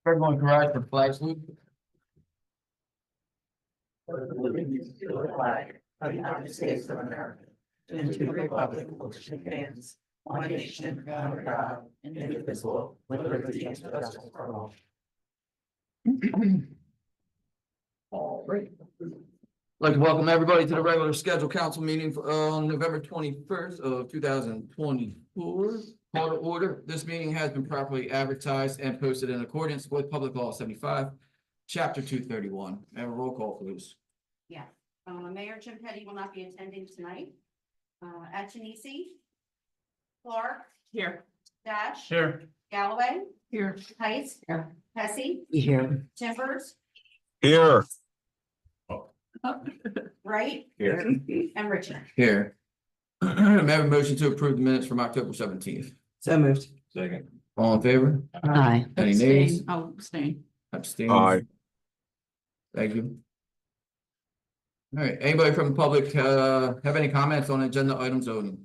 Everyone can rise for flag salute. Allegiance to the flag of the United States of America, and to the republic which stands one nation under God, indivisible, with liberty and justice for all. All right. I'd like to welcome everybody to the regular scheduled council meeting on November 21st of 2024. Call to order. This meeting has been properly advertised and posted in accordance with Public Law 75, Chapter 231. Have a roll call, please. Yeah, Mayor Jim Petty will not be attending tonight. Atchinisi. Clark. Here. Dash. Here. Galloway. Here. Height. Here. Hesse. Here. Timbers. Here. Wright. Here. And Richard. Here. May I have a motion to approve the minutes from October 17th? So moved. Second. All in favor? Aye. Any nays? I'll abstain. Abstain? Aye. Thank you. All right, anybody from the public have any comments on agenda items only?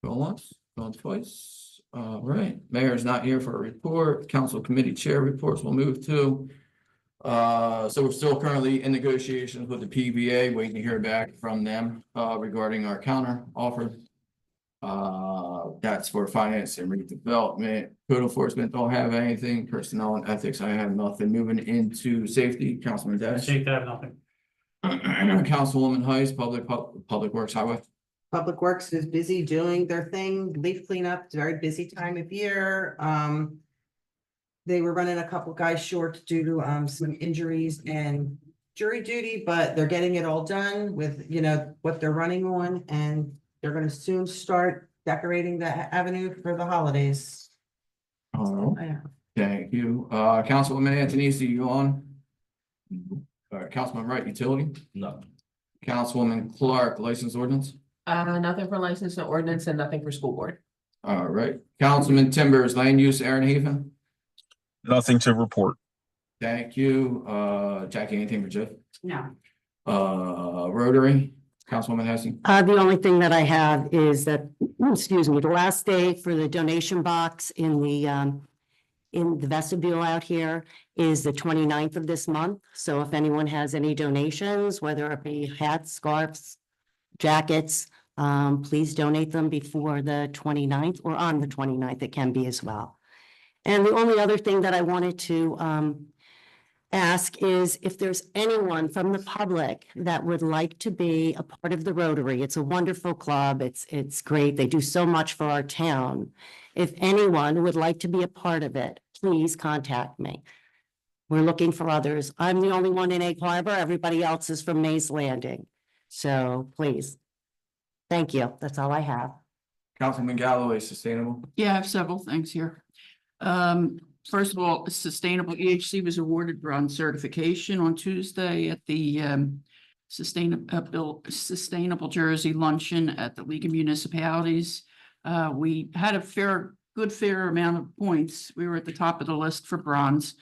Going once, going twice. All right, mayor is not here for a report. Council committee chair reports will move to. So we're still currently in negotiations with the PBA, waiting to hear back from them regarding our counter offer. That's for finance and redevelopment. Code enforcement don't have anything. Personnel and ethics, I have nothing. Moving into safety, Councilman Dash. I have nothing. Councilwoman Heiss, Public Works Highway. Public Works is busy doing their thing, leaf cleanup, it's a very busy time of year. They were running a couple guys short due to some injuries and jury duty, but they're getting it all done with, you know, what they're running on, and they're gonna soon start decorating the avenue for the holidays. Oh, Yeah. thank you. Councilwoman Antonisi, you on? All right, Councilman Wright, utility. No. Councilwoman Clark, license ordinance. Nothing for license and ordinance and nothing for school board. All right, Councilman Timbers, land use, Aaron Haven. Nothing to report. Thank you. Jackie, anything for Jeff? No. Rotary, Councilwoman Hesse. The only thing that I have is that, excuse me, the last day for the donation box in the vestibule out here is the 29th of this month. So if anyone has any donations, whether it be hats, scarves, jackets, please donate them before the 29th or on the 29th. It can be as well. And the only other thing that I wanted to ask is if there's anyone from the public that would like to be a part of the Rotary. It's a wonderful club. It's great. They do so much for our town. If anyone would like to be a part of it, please contact me. We're looking for others. I'm the only one in Egg Harbor. Everybody else is from Mays Landing. So please. Thank you. That's all I have. Councilman Galloway, sustainable. Yeah, I have several things here. First of all, Sustainable EHC was awarded bronze certification on Tuesday at the Sustainable Jersey Luncheon at the League of Municipalities. We had a fair amount of points. We were at the top of the list for bronze.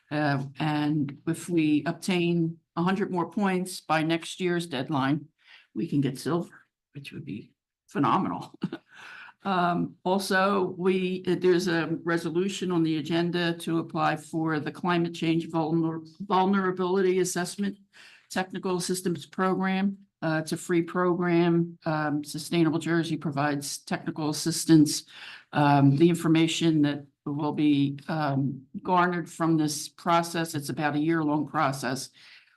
And if we obtain 100 more points by next year's deadline, we can get silver, which would be phenomenal. Also, there's a resolution on the agenda to apply for the Climate Change Vulnerability Assessment Technical Assistance Program. It's a free program. Sustainable Jersey provides technical assistance. The information that will be garnered from this process, it's about a year-long process,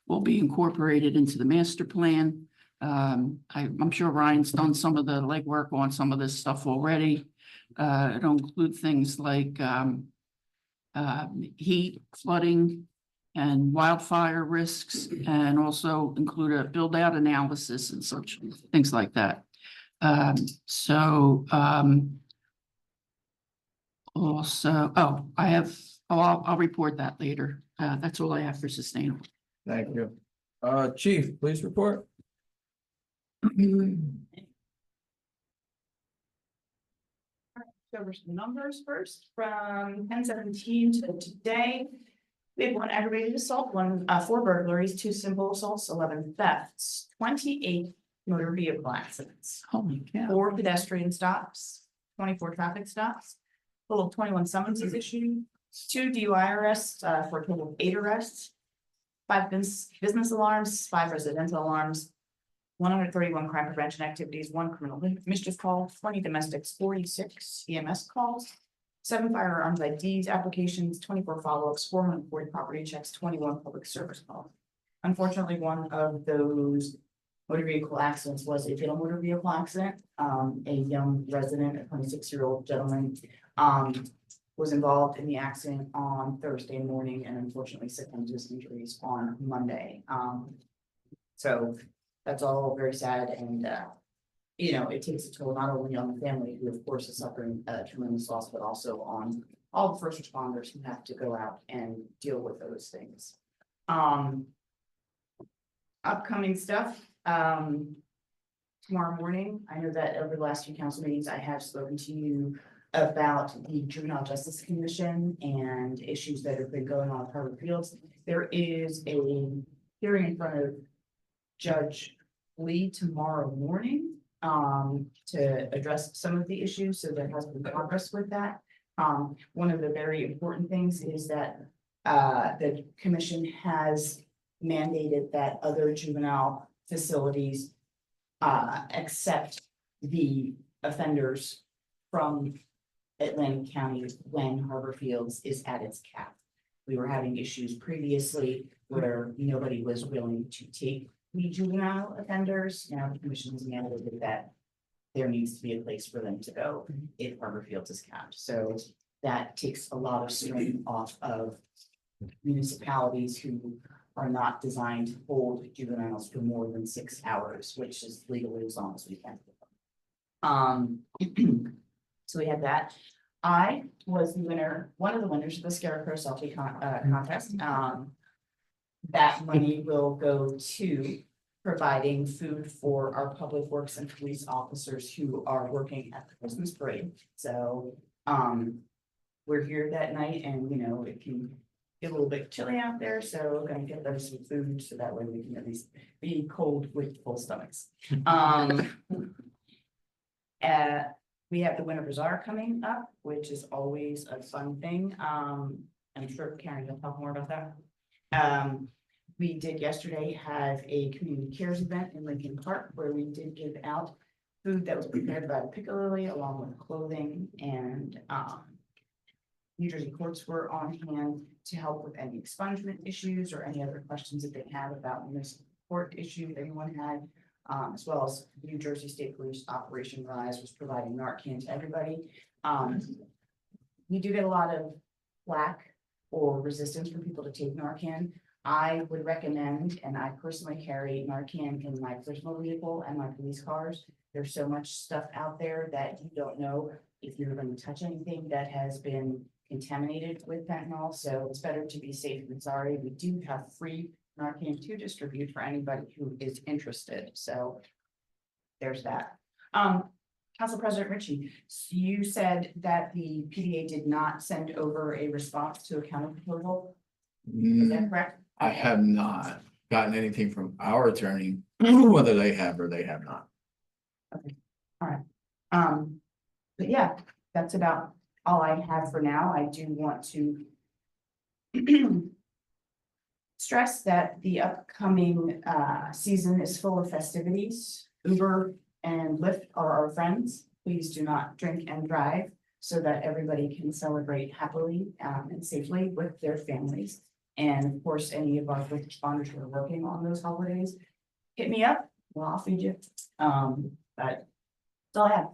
will be incorporated into the master plan. I'm sure Ryan's done some of the legwork on some of this stuff already. It'll include things like heat, flooding, and wildfire risks, and also include a build-out analysis and such things like that. I'll report that later. That's all I have for sustainable. Thank you. Chief, please report. Over some numbers first, from 10/17 to today. We had 1 aggravated assault, 4 burglaries, 2 simple assaults, 11 thefts, 28 motor vehicle accidents, Holy cow. 4 pedestrian stops, 24 traffic stops, total of 21 summonses issued, 2 DUI arrests, for a total of 8 arrests. 5 business alarms, 5 residential alarms. 131 crime prevention activities, 1 criminal mischief call, 20 domestics, 46 EMS calls. 7 firearms IDs applications, 24 follow-ups, 440 property checks, 21 public service calls. Unfortunately, one of those motor vehicle accidents was a fatal motor vehicle accident. A young resident, a 26-year-old gentleman, was involved in the accident on Thursday morning and unfortunately succumbed to his injuries on Monday. So that's all very sad and, you know, it takes a toll not only on the family, who of course is suffering a tremendous loss, but also on all the first responders who have to go out and deal with those things. Upcoming stuff, tomorrow morning, I know that over the last few council meetings, I have spoken to you about the Juvenile Justice Commission and issues that have been going on at Harvard Fields. There is a hearing in front of Judge Lee tomorrow morning to address some of the issues, so there has been progress with that. One of the very important things is that the commission has mandated that other juvenile facilities accept the offenders from Atlantic County when Harbor Fields is at its cap. We were having issues previously where nobody was willing to take the juvenile offenders. Now the commission has mandated that there needs to be a place for them to go if Harbor Fields is capped. So that takes a lot of strain off of municipalities who are not designed to hold juveniles for more than 6 hours, which is legally as long as we can. So we had that. I was the winner, one of the winners of the Scarecrow Selfie contest. That money will go to providing food for our public works and police officers who are working at the Christmas parade. So, we're here that night and, you know, it can get a little bit chilly out there, so we're gonna get them some food so that way we can at least be cold with full stomachs. We have the Winter Bazaar coming up, which is always a fun thing. I'm sure Karen will talk more about that. We did yesterday have a community cares event in Lincoln Park where we did give out food that was prepared by the Piccalilli along with clothing and New Jersey courts were on hand to help with any expungement issues or any other questions that they have about municipal court issue that anyone had. As well as New Jersey State Police Operation Rise was providing Narcan to everybody. We do get a lot of flack or resistance for people to take Narcan. I would recommend, and I personally carry Narcan in my personal vehicle and my police cars. There's so much stuff out there that you don't know if you're going to touch anything that has been contaminated with fentanyl. So it's better to be safe than sorry. We do have free Narcan to distribute for anybody who is interested. So there's that. Council President Ritchie, you said that the PDA did not send over a response to a counter proposal. Is that correct? I have not gotten anything from our attorney, whether they have or they have not. But yeah, that's about all I have for now. I do want to stress that the upcoming season is full of festivities. Uber and Lyft are our friends. Please do not drink and drive so that everybody can celebrate happily and safely with their families. And of course, any of our first responders who are working on those holidays, hit me up. Well, I'll feed you. But that's all I have.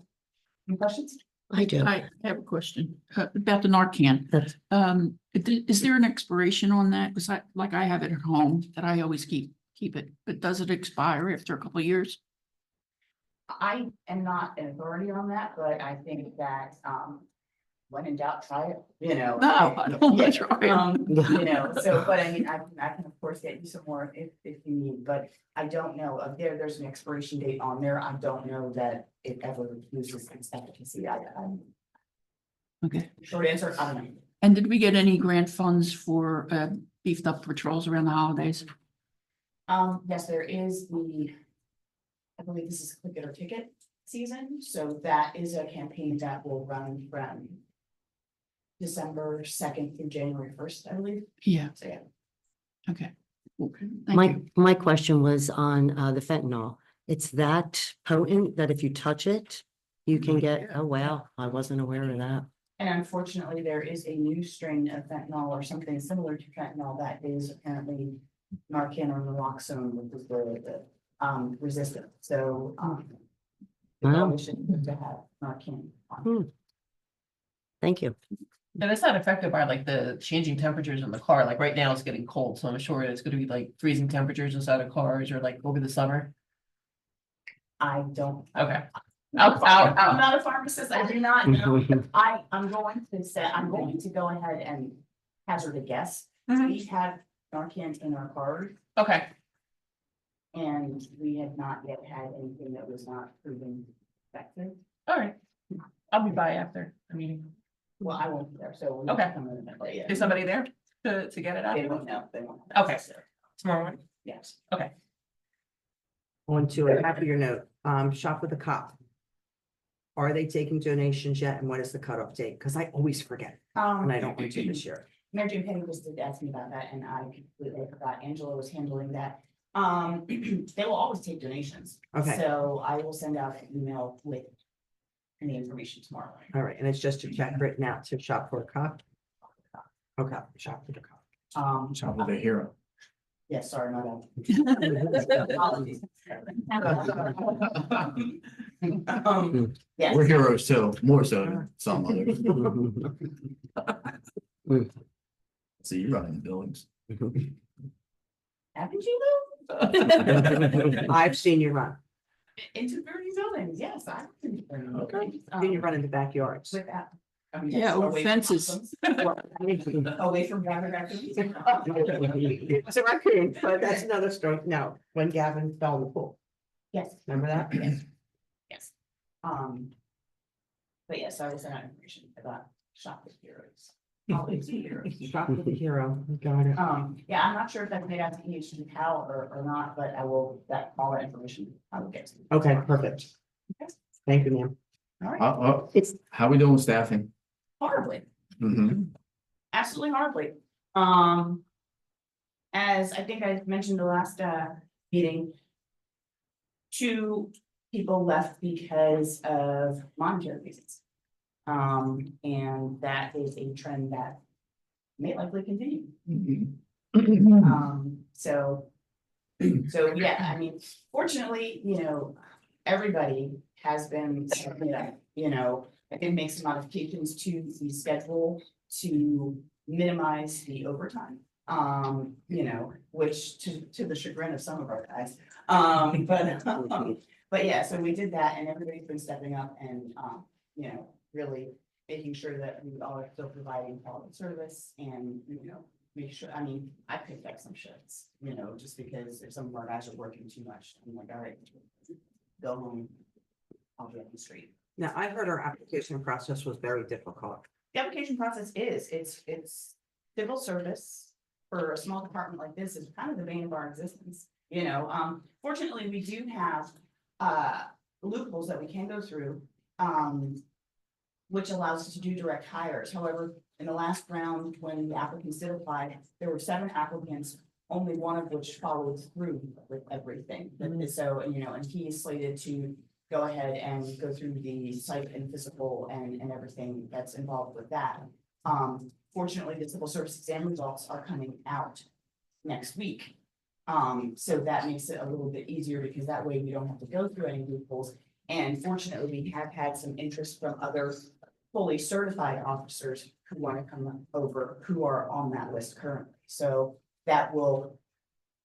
Any questions? I do. I have a question about the Narcan. That's- Is there an expiration on that? Because I have it at home that I always keep it, but does it expire after a couple of years? I am not an authority on that, but I think that, when in doubt, try it, you know. No, I don't want to try it. You know, so, but I mean, I can of course get you some more if you need, but I don't know, there's an expiration date on there. I don't know that it ever loses its efficacy. Okay. Short answer, I don't know. And did we get any grant funds for beefed up patrols around the holidays? Yes, there is I believe this is Click It or Ticket season, so that is a campaign that will run from December 2nd through January 1st, I believe. Yeah, So, yeah. okay. Thank you. My question was on the fentanyl. It's that potent that if you touch it, you can get, oh wow, I wasn't aware of that. And unfortunately, there is a new strain of fentanyl or something similar to fentanyl that is apparently Narcan or naloxone, which is the resistant. So, they Wow. probably shouldn't to have Narcan on. Thank you. And it's not affected by like the changing temperatures in the car, like right now it's getting cold, so I'm sure it's gonna be like freezing temperatures inside of cars or like over the summer. I don't. Okay. I'm not a pharmacist. I do not know. I'm going to say, I'm going to go ahead and hazard a guess. We have Narcan in our cars Okay, and we have not yet had anything that was not proven effective. all right. I'll be by after the meeting. Well, I won't be there, so. we'll Okay. come in a minute, but yeah. Is somebody there to get it out? They won't know, they won't. Okay. Tomorrow morning? Yes. On to a happier note, Shop with a Cop. Are they taking donations yet, and what is the cutoff date? Because I always forget, and I don't want to this year. Mary Jane Penny just did ask me about that and I completely forgot. Angela was handling that. They will always take donations. Okay. So I will send out an email with the information tomorrow. All right, and it's just a check written out to Shop for a Cop? Okay, Shop with a Cop. Shop with a hero. Yes, sorry, my bad. Apologies. Yes. We're heroes too, more so than some others. See, you running the buildings. Haven't you though? I've seen you run. Into burning buildings, yes, I've been. Okay. Seen you run in the backyards. Without. Yeah, or fences. Away from Gavin raccoons. It's a raccoon, but that's another story. No, when Gavin fell in the pool, Yes. remember that? Yes. But yes, I will send out information about Shop with Heroes. Always heroes. Shop with a Hero, got it. Yeah, I'm not sure if that's made out to EHG Cal or not, but I will, all that information I will get to you. Okay, perfect. Thank you, ma'am. All right, It's, How we doing with staffing? horribly. Mhm. Absolutely horribly. As I think I mentioned the last meeting. 2 people left because of monetary reasons. And that is a trend that may likely continue. Mhm. So yeah, I mean, fortunately, everybody has been, I can make some modifications to the schedule to minimize the overtime. Which to the chagrin of some of our guys. But yeah, so we did that and everybody's been stepping up and, really making sure that we all are still providing quality service and, make sure, I mean, I picked up some shifts, just because if some of our guys are working too much, I'm like, all right, go home. I'll be up the street. Now, I heard our application process was very difficult. The application process it's civil service for a small department like this is kind of the bane of our existence. Fortunately, we do have loopholes that we can go through. Which allows us to do direct hires. However, in the last round, when the applicants did apply, there were 7 applicants, only one of which followed through with everything. So, and he is slated to go ahead and go through the site and physical and everything that's involved with that. Fortunately, the civil service exam results are coming out next week. So that makes it a little bit easier because that way we don't have to go through any loopholes. And fortunately, we have had some interest from other fully certified officers who want to come over, who are on that list currently. So that will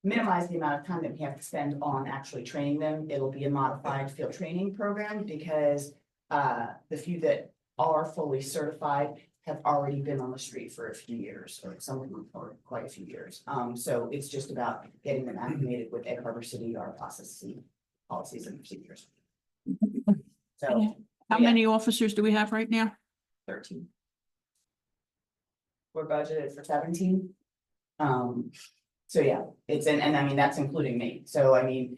minimize the amount of time that we have to spend on actually training them. It'll be a modified field training program because the few that are fully certified have already been on the street for a few years, or some of them for quite a few years. So it's just about getting them acclimated with Egg Harbor City, our processes, policies and procedures. So How many officers do we have right now? 13. We're budgeted for 17. So yeah, and I mean, that's including me. So I mean,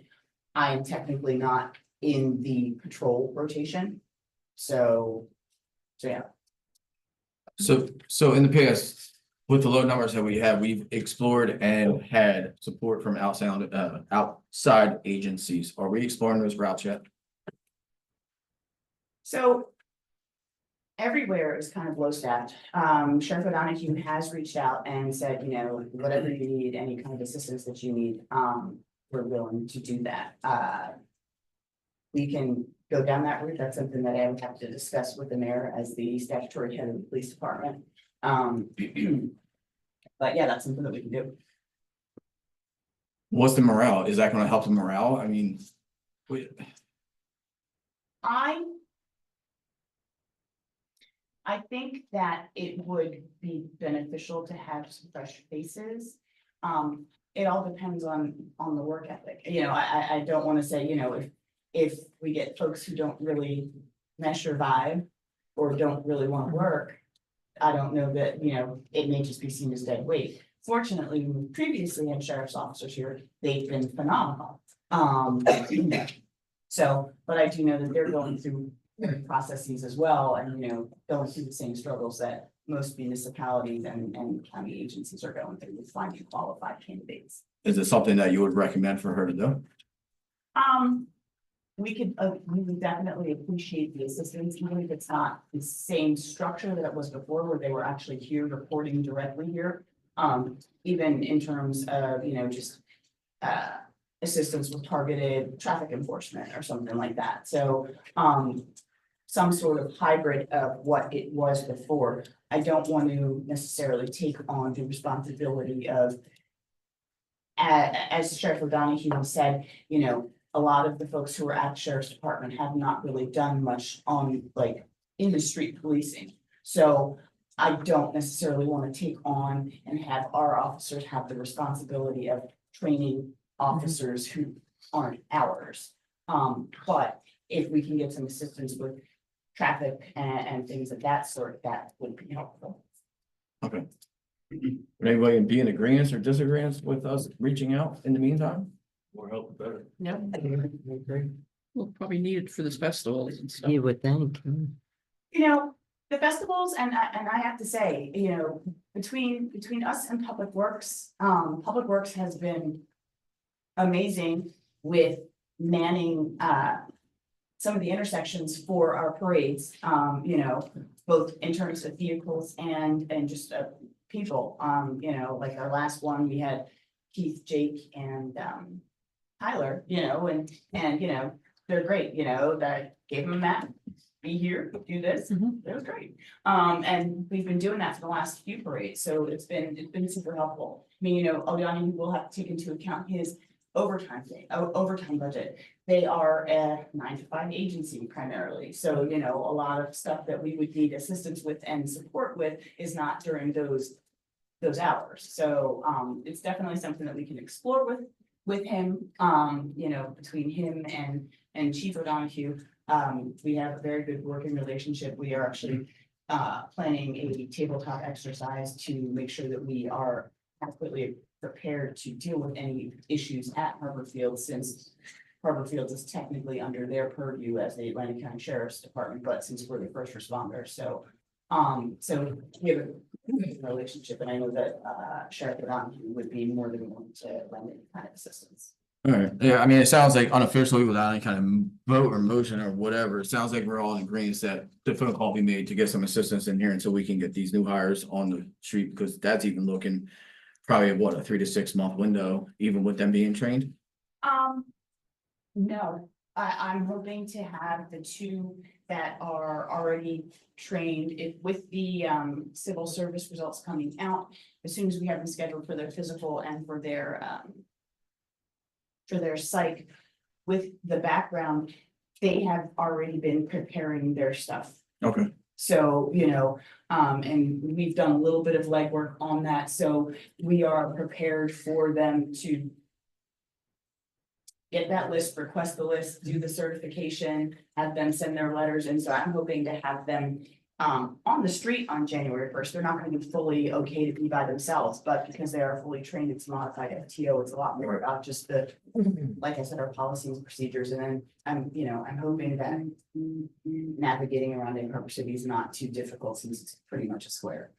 I am technically not in the patrol rotation. So yeah. So in the past, with the low numbers that we have, we've explored and had support from outside agencies. Are we exploring those routes yet? So. Everywhere is kind of low staffed. Sheriff O'Donoghue has reached out and said, you know, whatever you need, any kind of assistance that you need, we're willing to do that. We can go down that route. That's something that I would have to discuss with the mayor as the statutory head of the police department. But yeah, that's something that we can do. What's the morale? Is that gonna help the morale? I mean, I think that it would be beneficial to have some fresh faces. It all depends on the work ethic. You know, I don't want to say, you know, if we get folks who don't really mesh or vibe or don't really want to work, I don't know that, you know, it may just be seen as dead weight. Fortunately, we previously had sheriff's officers here, they've been phenomenal. So, but I do know that they're going through processes as well, and, you know, going through the same struggles that most municipalities and county agencies are going through with finding qualified candidates. is it something that you would recommend for her to do? We would definitely appreciate the assistance, even if it's not the same structure that it was before, where they were actually here reporting directly here. Even in terms of, you know, just assistance with targeted traffic enforcement or something like that. So, some sort of hybrid of what it was before. I don't want to necessarily take on the responsibility of, as Sheriff O'Donoghue said, you know, a lot of the folks who are at the Sheriff's Department have not really done much on, like, in the street policing. So I don't necessarily want to take on and have our officers have the responsibility of training officers who aren't ours. But if we can get some assistance with traffic and things of that sort, that would be helpful. Okay. Would anybody be in agreement or disagreement with us reaching out in the meantime? More help, better. Yep. We'll probably need it for this festivals and stuff. You would think. You know, the festivals, and I have to say, you know, between us and Public Works has been amazing with manning some of the intersections for our parades, you know, both in terms of vehicles and just people. You know, like our last one, we had Keith, Jake, and Tyler, you know, and you know, they're great, you know, that gave them a map. Be here, do this, it was great. And we've been doing that for the last few parades, so it's been super helpful. I mean, you know, O'Donoghue will have to take into account his overtime budget. They are a 9 to 5 agency primarily, so, you know, a lot of stuff that we would need assistance with and support with is not during those hours. So, it's definitely something that we can explore with him, you know, between him and Chief O'Donoghue. We have a very good working relationship. We are actually planning a tabletop exercise to make sure that we are adequately prepared to deal with any issues at Harbor Field, since Harbor Field is technically under their purview as the Atlantic County Sheriff's Department, but since we're the first responders, so we have a relationship, and I know that Sheriff O'Donoghue would be more than willing to lend any kind of assistance. All right, yeah, I mean, it sounds like unofficially without any kind of vote or motion or whatever, it sounds like we're all in agreement that the phone call be made to get some assistance in here until we can get these new hires on the street, because that's even looking probably what, a 3 to 6 month window, even with them being trained. No, I'm hoping to have the 2 that are already trained with the civil service results coming out. As soon as we have them scheduled for their physical and for their psych, with the background, they have already been preparing their stuff. Okay. So, you know, and we've done a little bit of legwork on that, so we are prepared for them to get that list, request the list, do the certification, have them send their letters, and so I'm hoping to have them on the street on January first, they're not gonna be fully okay to be by themselves, but because they are fully trained, it's modified FTO, it's a lot more about just the, like I said, our policies and procedures, and then I'm hoping that navigating around Egg Harbor City is not too difficult since it's pretty much a square.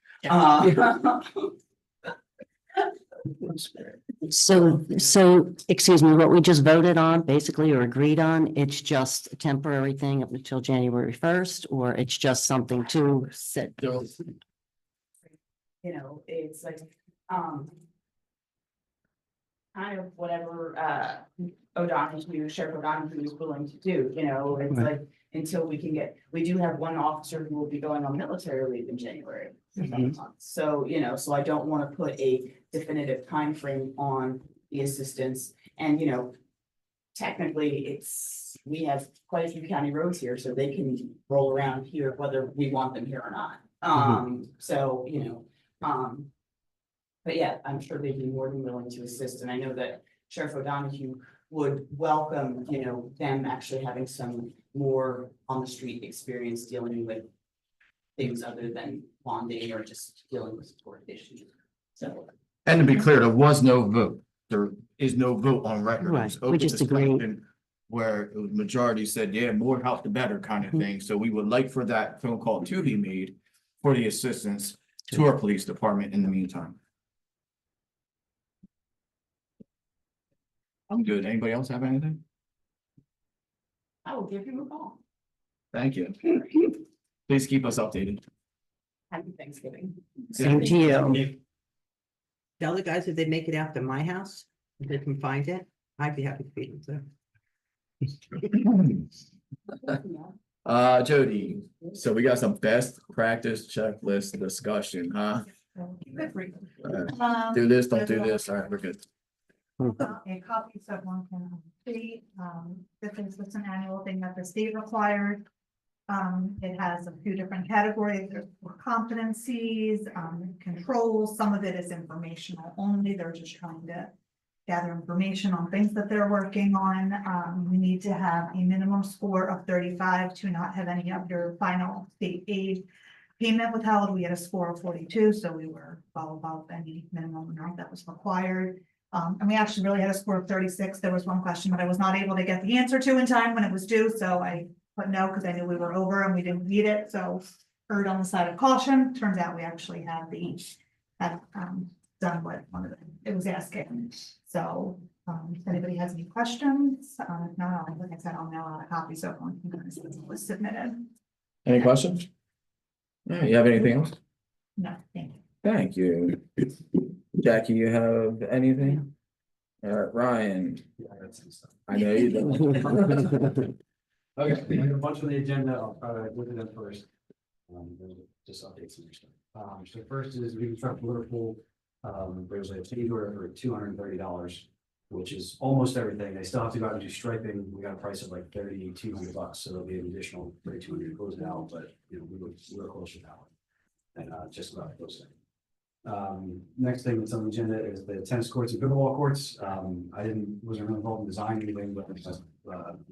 So, excuse me, what we just voted on, basically, or agreed on, it's just a temporary thing up until January first, or it's just something to set. It's like, kind of whatever, Sheriff O'Donoghue is willing to do, it's Right. like, until we do have one officer who will be going on military leave in January. So, so I don't want to put a definitive time frame on the assistance, and, technically, we have quite a few county roads here, so they can roll around here whether we want them here or not. So, but yeah, I'm sure they'd be more than willing to assist, and I know that Sheriff O'Donoghue would welcome, them actually having some more on the street experience dealing with things other than bonding or just dealing with support issues. So, And to be clear, there was no vote. There is no vote on record. It was Right, we open just agreed. discussion Where the majority said, yeah, more help the better kind of thing. So we would like for that phone call to be made for the assistance to our police department in the meantime. I'm good. Anybody else have anything? I will give you a call. Thank you. Please keep us updated. Happy Thanksgiving. Same to you. Tell the guys if they make it out to my house, if they can find it, I'd be happy to feed them. Jody, so we got some best practice checklist discussion, huh? Do this, don't do this. All right, we're good. A copy so one can see, this is just an annual thing that the state required. It has a few different categories, there's competencies, controls, some of it is informational only, they're just trying to gather information on things that they're working on. We need to have a minimum score of 35 to not have any of your final state aid payment withheld. We had a score of 42, so we were well above any minimum amount that was required. And we actually really had a score of 36. There was one question, but I was not able to get the answer to in time when it was due, so I put no, because I knew we were over and we didn't need it, so erred on the side of caution. Turns out we actually had done what one of them, it was asking. So, if anybody has any questions, if not, like I said, I'll mail out a copy, so everyone can go and see what was submitted. Any questions? Yeah, you have anything else? No, thank you. Thank you. Jackie, you have anything? All right, Ryan. I know you don't. Okay, we have a bunch on the agenda. I'll try to look at them first. Just update some stuff. So first is reconstruct Liverpool. There's a change order for $230, which is almost everything. They still have to go out and do striping. We got a price of like $3,200, so there'll be an additional $3,200 to close it out, but we were closer to that one. And just about close it. Next thing that's on the agenda is the tennis courts and pickleball courts. Wasn't really involved in design anything, but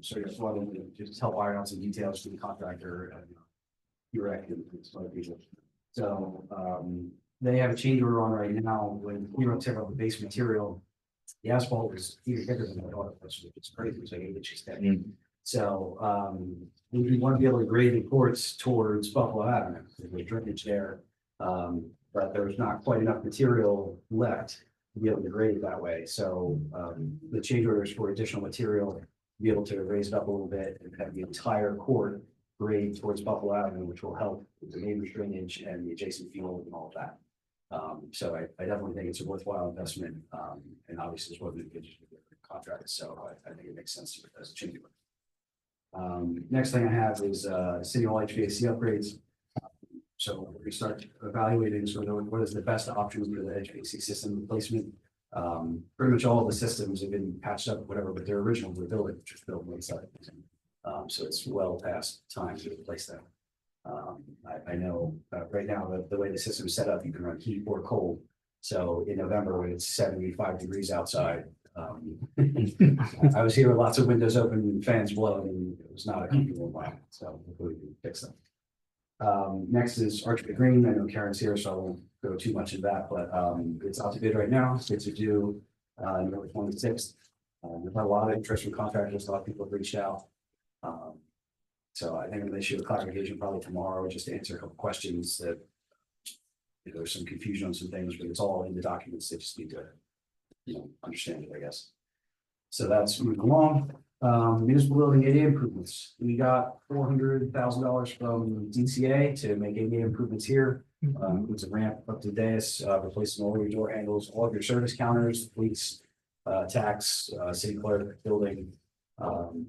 so just wanted to just help iron out some details for the contractor and direct and some other people. So they have a change order on right now when we were tearing out the base material. The asphalt is even bigger than I thought it was, which is crazy. It's like 8 inches thick. So we want to be able to grade the courts towards Buffalo Avenue. There's drainage there. But there's not quite enough material left to be able to grade it that way. So the change order is for additional material to be able to raise it up a little bit and have the entire court grade towards Buffalo Avenue, which will help with the neighbor's drainage and the adjacent field and all of that. So I definitely think it's a worthwhile investment. And obviously it's what we could contract. So I think it makes sense as a change order. Next thing I have is City Hall HVAC upgrades. So we start evaluating sort of what is the best option for the HVAC system replacement. Pretty much all of the systems have been patched up, whatever, but they're original to the building, which was built inside. So it's well past time to replace them. I know right now the way the system is set up, you can run heat or cold. So in November, when it's 75 degrees outside, I was here with lots of windows open and fans blowing, and it was not a comfortable environment. So hopefully we can fix them. Next is Archway Green. I know Karen's here, so I won't go too much into that, but it's out to bid right now. It's due November 26th. We've had a lot of interest from contractors. A lot of people have reached out. So I think I'm gonna issue a clarification probably tomorrow, just to answer a couple questions that there's some confusion on some things, but it's all in the documents. They just need to, understand it, I guess. So that's moving along. Municipal building ADA improvements. We got $400,000 from DCA to make ADA improvements here. It's a ramp up to dais, replacing all your door handles, all of your service counters, police, tax, city clerk, building.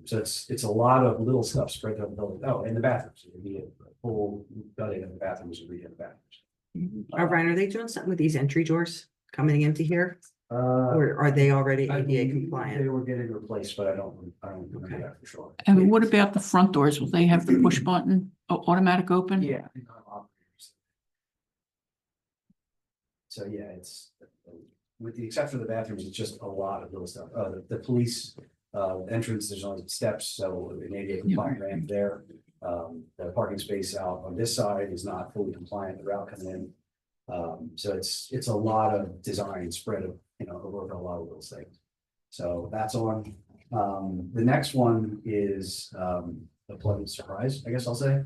So it's a lot of little stuff spread throughout the building. Oh, and the bathrooms. It'd be a full gutting of the bathrooms and redoing the bathrooms. Ryan, are they doing something with these entry doors coming into here? Or are they already I ADA believe compliant? They were getting replaced, but I don't know Okay. that for sure. And what about the front doors? Will they have the push button, automatic open? Yeah. So yeah, it's, with the exception of the bathrooms, it's just a lot of little stuff. The police entrance, there's only steps, so an ADA compliant ramp there. The parking space out on this side is not fully compliant, the route coming in. So it's a lot of design spread of, over a lot of little things. So that's on. The next one is a pleasant surprise, I guess I'll say.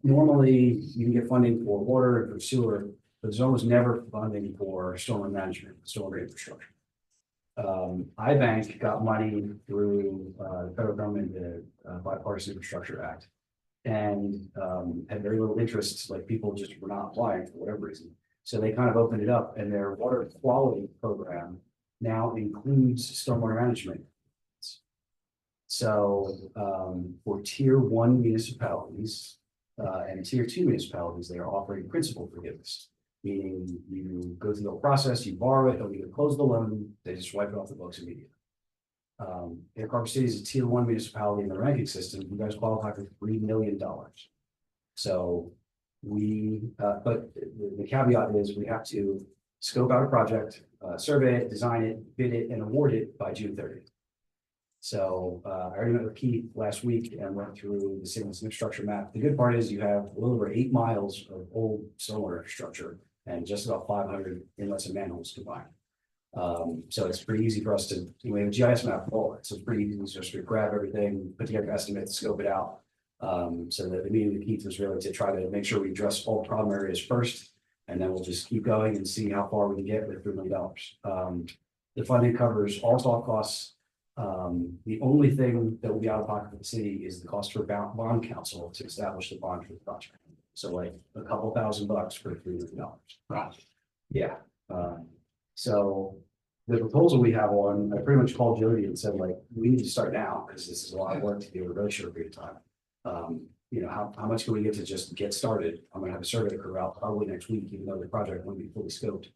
Normally you can get funding for water and for sewer, but there's almost never funding for stormwater management, stormwater infrastructure. iBank got money through the federal government, the Bipartisan Infrastructure Act. And had very little interest, like people just were not applying for whatever reason. So they kind of opened it up, and their water quality program now includes stormwater management. So for tier 1 municipalities and tier 2 municipalities, they are offering principal forgiveness. Meaning you go through the whole process, you borrow it, they'll either close the loan, they just wipe it off the books immediately. Air Carver City is a tier 1 municipality in the ranking system. You guys qualify for $3 million. So but the caveat is we have to scope out a project, survey it, design it, bid it, and award it by June 30th. So I already met with Keith last week and went through the signals infrastructure map. The good part is you have a little over 8 miles of old stormwater infrastructure and just about 500 inlets and manholes combined. So it's pretty easy for us to, we have a GIS map of all it, so it's pretty easy just to grab everything, put together estimates, scope it out. So the meeting with Keith was really to try to make sure we address all problem areas first, and then we'll just keep going and see how far we can get with $3 million. The funding covers all soft costs. The only thing that will be out of pocket for the city is the cost for bond counsel to establish the bond for the project. So like a couple $1,000 for $3 million. Right. Yeah. So the proposal we have on, I pretty much called Jody and said, like, we need to start now because this is a lot of work to do in a really short period of time. How much can we get to just get started? I'm gonna have a survey crew out probably next week, even though the project won't be fully scoped.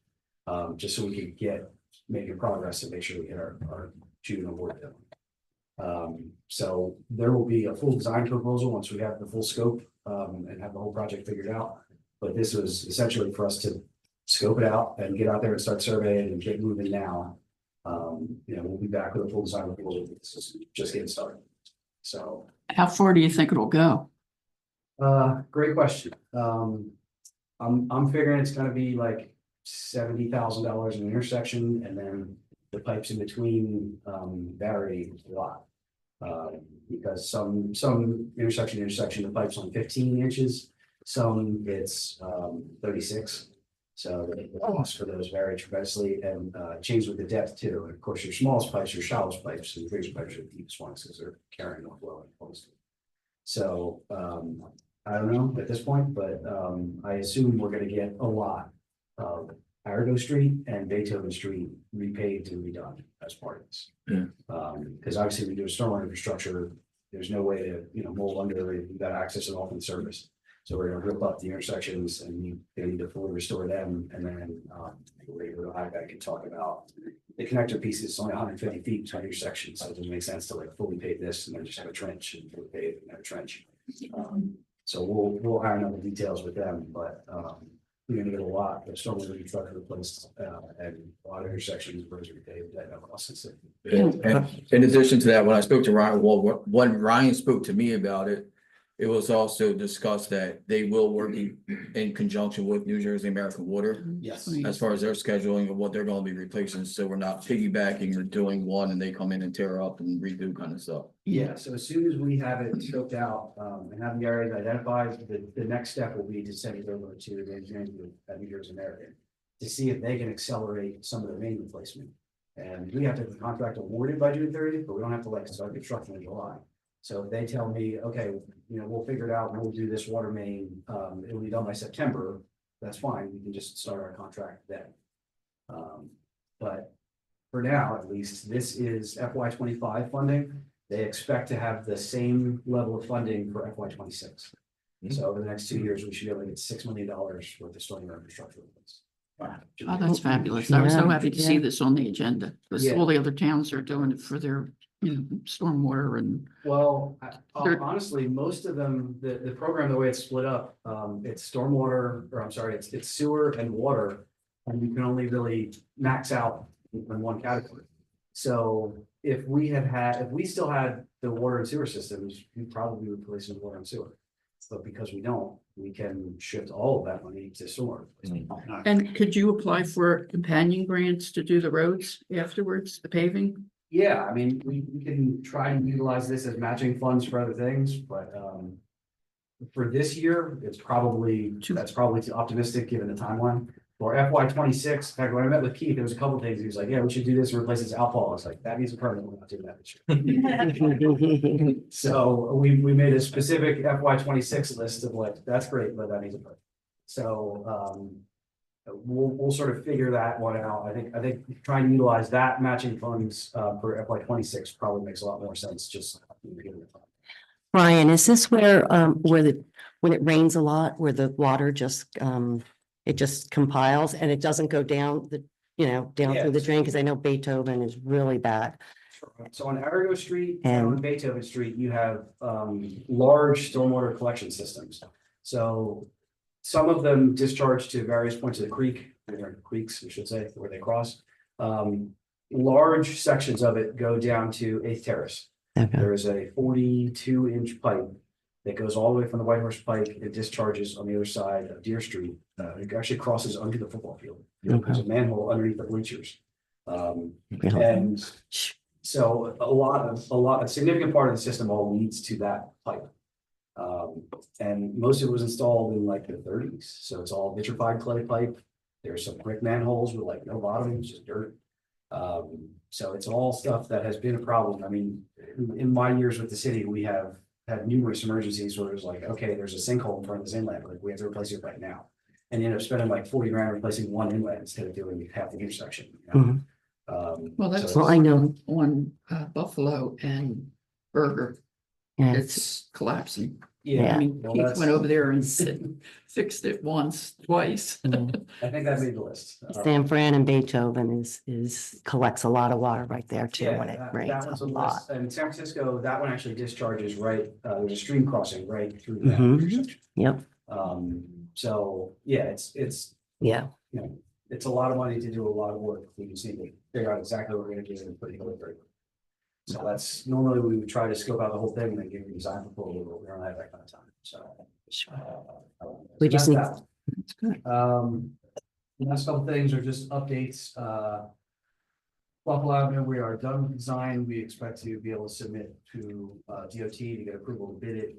Just so we can get making progress and make sure we hit our June award deadline. So there will be a full design proposal once we have the full scope and have the whole project figured out. But this was essentially for us to scope it out and get out there and start surveying and get moving now. We'll be back with a full design proposal. This is just getting started. So How far do you think it'll go? great question. I'm figuring it's gonna be like $70,000 an intersection, and then the pipes in between vary a lot. Because some intersection, the pipe's on 15 inches, some it's 36. So the cost for those vary tremendously and change with the depth too. And of course, your smallest pipes, your shallowest pipes, and the biggest pipes are the deepest ones because they're carrying off well. So I don't know at this point, but I assume we're gonna get a lot of Arago Street and Beethoven Street repaved and redone as part of this. Yeah. Because obviously we do a stormwater infrastructure, there's no way to, mold under it, you've got access to all from service. So we're gonna rip up the intersections and they need to fully restore them, and then we're able to high back and talk about the connector pieces, only 150 feet to intersection, so it doesn't make sense to like fully pave this and then just have a trench and fully pave and have a trench. So we'll iron out the details with them, but we're gonna get a lot of stormwater infrastructure replaced and a lot of intersections, roads repaved at no cost. And in addition to that, when I spoke to Ryan, when Ryan spoke to me about it, it was also discussed that they will work in conjunction with New Jersey American Water Yes. as far as their scheduling of what they're gonna be replacing, so we're not piggybacking or doing one and they come in and tear up and redo kind of stuff. Yeah, so as soon as we have it scoped out, and have the areas identified, the next step will be to send it over to the engineering group at New Jersey American. To see if they can accelerate some of the main replacement. And we have to have the contract awarded by June 30th, but we don't have to like start construction in July. So if they tell me, okay, we'll figure it out, we'll do this water main, it'll be done by September, that's fine, we can just start our contract then. But for now, at least, this is FY 25 funding. They expect to have the same level of funding for FY 26. So over the next 2 years, we should be able to get $6 million worth of stormwater infrastructure. Oh, that's fabulous. I was so Yeah, happy to see yeah. this on the agenda, because Yeah. all the other towns are doing it for their, stormwater and. Well, They're- honestly, most of them, the program, the way it's split up, it's stormwater, or I'm sorry, it's sewer and water. And you can only really max out in one category. So if we still had the water and sewer systems, we probably would replace the water and sewer. But because we don't, we can shift all of that money to storm. And could you apply for companion grants to do the roads afterwards, the paving? Yeah, I mean, we can try and utilize this as matching funds for other things, but for this year, that's probably too optimistic given the timeline. For FY 26, in fact, when I met with Keith, there was a couple of things. He was like, yeah, we should do this and replace this outfall. I was like, that needs a permit. We're not doing that this year. So we made a specific FY 26 list of like, that's great, but that needs a permit. So we'll sort of figure that one out. I think trying to utilize that matching funds for FY 26 probably makes a lot more sense, just. Brian, is this where when it rains a lot, where the water just, it just compiles and it doesn't go down down through the drain? Because I know Beethoven is really bad. So on Arago Street and on Beethoven Street, you have large stormwater collection systems. So some of them discharge to various points of the creek, or creeks, we should say, where they cross. Large sections of it go down to 8th Terrace. Okay. There is a 42-inch pipe that goes all the way from the White Horse Pike. It discharges on the other side of Deer Street. It actually crosses under the football field. There's a manhole underneath the bleachers. And so a significant part of the system all leads to that pipe. And most of it was installed in like the 30s. So it's all vitrified clay pipe. There's some brick manholes with like no bottom, it's just dirt. So it's all stuff that has been a problem. I mean, in my years with the city, we have had numerous emergencies where it was like, okay, there's a sinkhole in front of this inlet, like we have to replace it right now. And you end up spending like 40 grand replacing one inlet instead of doing half the intersection. Well, that's Well, I know. on Buffalo and Burger. Yeah. It's collapsing. Yeah, I mean, well, Keith that's- went over there and fixed it once, twice. I think that made the list. San Fran and Beethoven collects a lot of water right there too Yeah, when it that rains one's a a lot. list. And San Francisco, that one actually discharges right, there's a stream crossing right through that Mhm. intersection. Yep, So, yeah, it's, yeah. it's a lot of money to do a lot of work. We just need to figure out exactly what we're gonna do and put it together. So that's normally we would try to scope out the whole thing and then give you a design proposal, but we don't have that kind of time, so. We so just that's need- that. That's good. The last couple things are just updates, Buffalo Avenue, we are done with design. We expect to be able to submit to DOT to get approval to bid it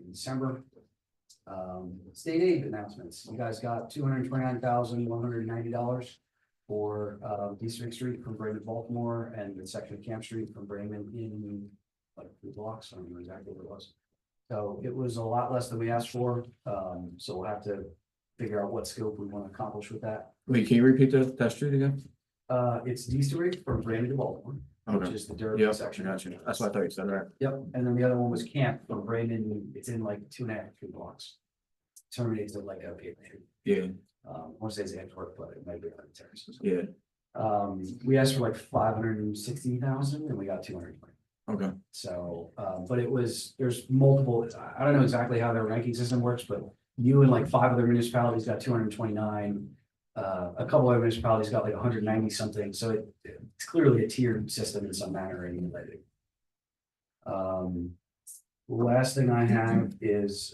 in December. State aid announcements. You guys got $229,190 for District Street from Bremen to Baltimore and the section of Camp Street from Bremen in like 3 blocks. I don't know exactly what it was. So it was a lot less than we asked for. So we'll have to figure out what scope we want to accomplish with that. Wait, can you repeat that street again? It's D Street from Bremen to Baltimore, which Okay. is the dirt Yep, section. gotcha. That's what I thought you said, right? Yep, and then the other one was Camp from Bremen. It's in like 2.5, 3 blocks. Terminates at like a paper street. Yeah, I want to say it's Antwerp, but it might be on the terraces. yeah, We asked for like 560,000 and we got 220. okay. So, but there's multiple, I don't know exactly how their ranking system works, but you and like 5 other municipalities got 229. A couple other municipalities got like 190 something, so it's clearly a tiered system in some manner anyway. Last thing I have is,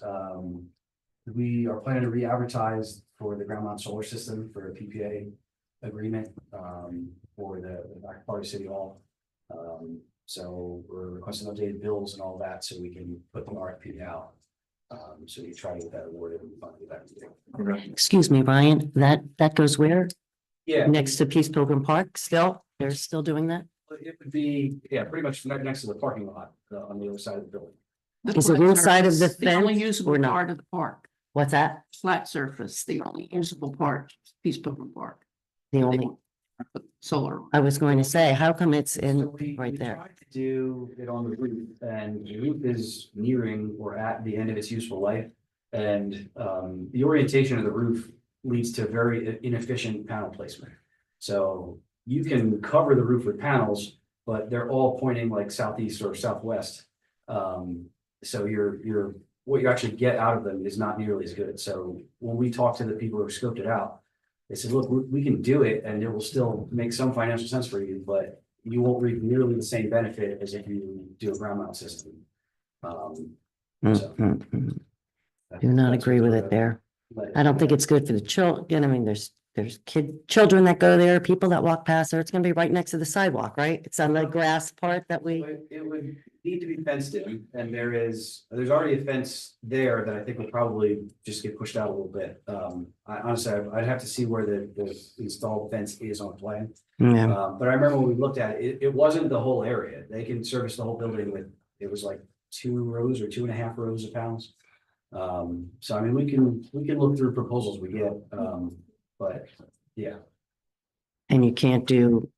we are planning to re-advertise for the ground mount solar system for a PPA agreement, for the back part of City Hall. So we're requesting updated bills and all that, so we can put the RFP out. So we try to get that awarded and finally get that. Okay. Excuse me, Ryan, that goes where? Yeah, Next to Peace Pilgrim Park still? They're still doing that? it would be, yeah, pretty much next to the parking lot, on the other side of the building. The Is it flat inside of the surface, the only fence usable or not? part of the park, What's that? flat surface, the only usable part, Peace Pilgrim Park. The They only, want to put Solar. on. I was going to say, how come it's So in we right there? tried to do it on the roof, and the roof is nearing or at the end of its useful life. And the orientation of the roof leads to very inefficient panel placement. So you can cover the roof with panels, but they're all pointing like southeast or southwest. So what you actually get out of them is not nearly as good. So when we talked to the people who scoped it out, they said, look, we can do it and it will still make some financial sense for you, but you won't reap nearly the same benefit as if you do a ground mount system. So Do not agree with it there. I don't think it's good for the children. I mean, there's children that go there, people that walk past there. It's gonna be right next to the sidewalk, right? It's on the grass part that we, It would need to be fenced in, and there's already a fence there that I think will probably just get pushed out a little bit. I honestly, I'd have to see where the installed fence is on the plan. yeah, But I remember when we looked at it, it wasn't the whole area. They can service the whole building with, it was like 2 rows or 2.5 rows of panels. So I mean, we can look through proposals we get, but yeah. and you can't do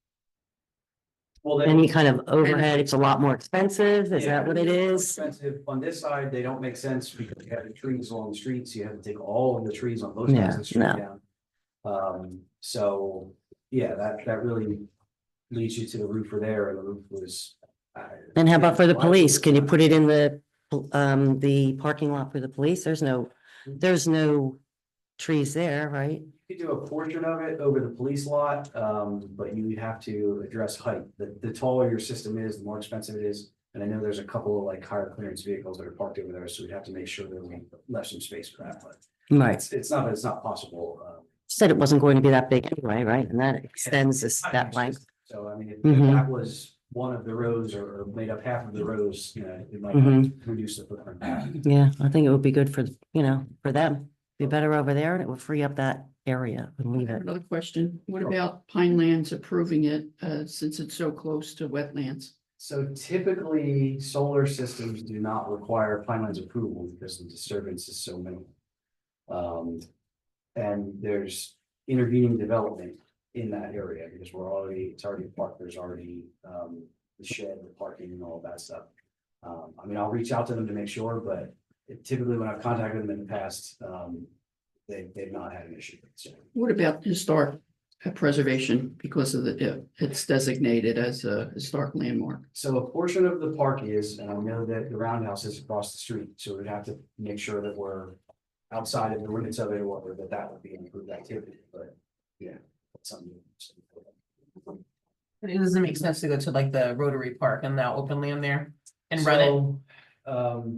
Well, then. any kind of overhead. It's a lot more expensive. Is Yeah, that what it it's more is? Expensive. On this side, they don't make sense because you have the trees along the street, so you have to take all of the trees on both sides of the street Yeah, down. So, yeah, that really leads you to the roofer there, and the roof was. And how about for the yeah, police? Can you put it in the parking lot for the police? There's no trees there, right? You could do a portion of it over the police lot, but you would have to address height. The taller your system is, the more expensive it is. And I know there's a couple of like higher clearance vehicles that are parked over there, so we'd have to make sure that we left some space for that, but Right. it's not that it's not possible. Said it wasn't going to be that big anyway, right? And that extends this, that length. So I mean, if Mhm. that was one of the rows or made up half of the rows, you know, it might Mhm. reduce the footprint. Yeah, I think it would be good for, for them. Be better over there and it would free up that area and leave it. Another question, what Sure. about Pinelands approving it, since it's so close to wetlands? So typically, solar systems do not require Pinelands approval because the disturbance is so minimal. And there's intervening development in that area because it's already parked, there's already the shed, the parking and all that stuff. I mean, I'll reach out to them to make sure, but typically when I've contacted them in the past, they've not had an issue. So What about historic preservation because of it's designated as a historic landmark? So a portion of the park is, and I know that the roundhouse is across the street, so we'd have to make sure that we're outside of the limits of it or that would be an improved activity, but yeah. That's something. It doesn't make sense to go to like the Rotary Park and now open land there and run it. So,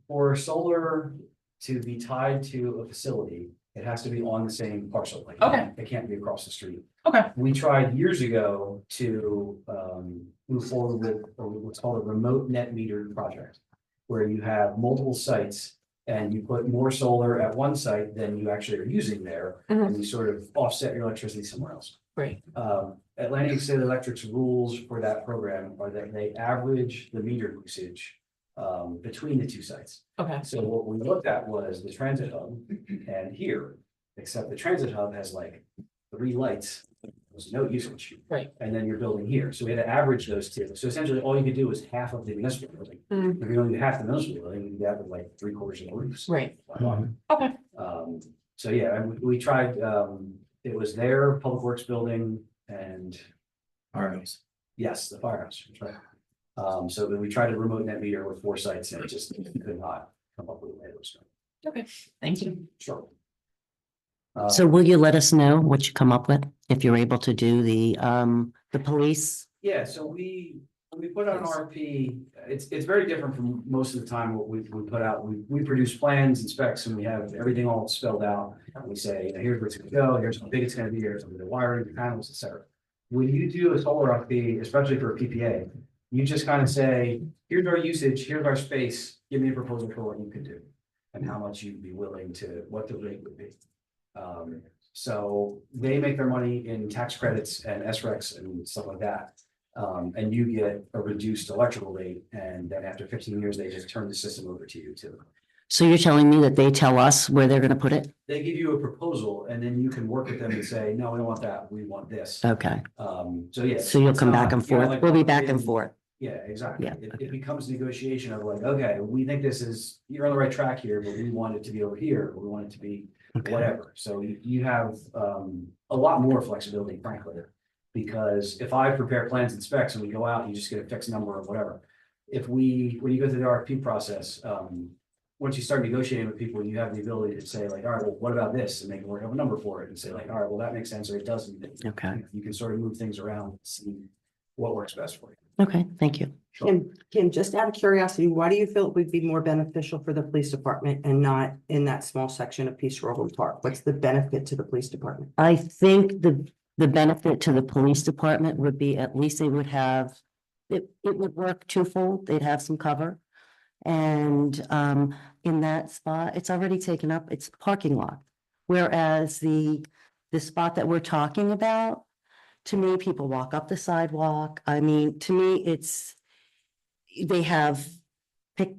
for solar to be tied to a facility, it has to be on the same parcel. Like, Okay. It can't be across the street. Okay. We tried years ago to move forward with what's called a remote net meter project. Where you have multiple sites and you put more solar at one site than you actually are using there. Mhm. And you sort of offset your electricity somewhere else. Great. Atlantic State Electric's rules for that program are that they average the meter usage between the two sites. Okay. So what we looked at was the transit hub and here, except the transit hub has like 3 lights. There's no usage. Right. And then you're building here. So we had to average those two. So essentially all you could do was half of the municipal building. Mm. If you only do half the municipal building, you do that with like 3/4 of the roofs. Right. Mhm. Okay. So yeah, and we tried, it was their public works building and All right. yes, the firehouse, that's right. So then we tried to remote net meter with 4 sites and it just could not come up with a way it was going. Okay, thank you. Sure. So will you let us know what you come up with if you're able to do the police? Yeah, so we we put out an RFP, it's very different from most of the time what we put out. We produce plans and specs and we have everything all spelled out. And we say, you know, here's where it's gonna go, here's how big it's gonna be, here's the wiring, the panels, et cetera. When you do a solar RFP, especially for a PPA, you just kind of say, here's our usage, here's our space, give me a proposal for what you could do. And how much you'd be willing to, what the rate would be. So they make their money in tax credits and SRECs and stuff like that. And you get a reduced electrical rate, and then after 15 years, they just turn the system over to you too. So you're telling me that they tell us where they're gonna put it? They give you a proposal and then you can work with them and say, no, we don't want that, we want this. Okay, So yeah. so you'll it's come back not, and you know, forth. like We'll be back in- and forth. Yeah, exactly. Yeah, It, okay. it becomes negotiation of like, okay, we think this is, you're on the right track here, but we want it to be over here, or we want it to be Okay. whatever. So you have a lot more flexibility, frankly. Because if I prepare plans and specs and we go out, you just get a fixed number or whatever. When you go through the RFP process, once you start negotiating with people, you have the ability to say like, all right, well, what about this? And they can work up a number for it and say like, all right, well, that makes sense, or it doesn't. Okay. You can sort of move things around, see what works best for you. Okay, thank you. Kim, just out of curiosity, why do you feel it would be more beneficial for the police department and not in that small section of Peace Groveland Park? What's the benefit to the police department? I think the benefit to the police department would be at least they would have, it would work twofold. They'd have some cover. And in that spot, it's already taken up, it's parking lot. Whereas the spot that we're talking about, to me, people walk up the sidewalk. I mean, to me, they have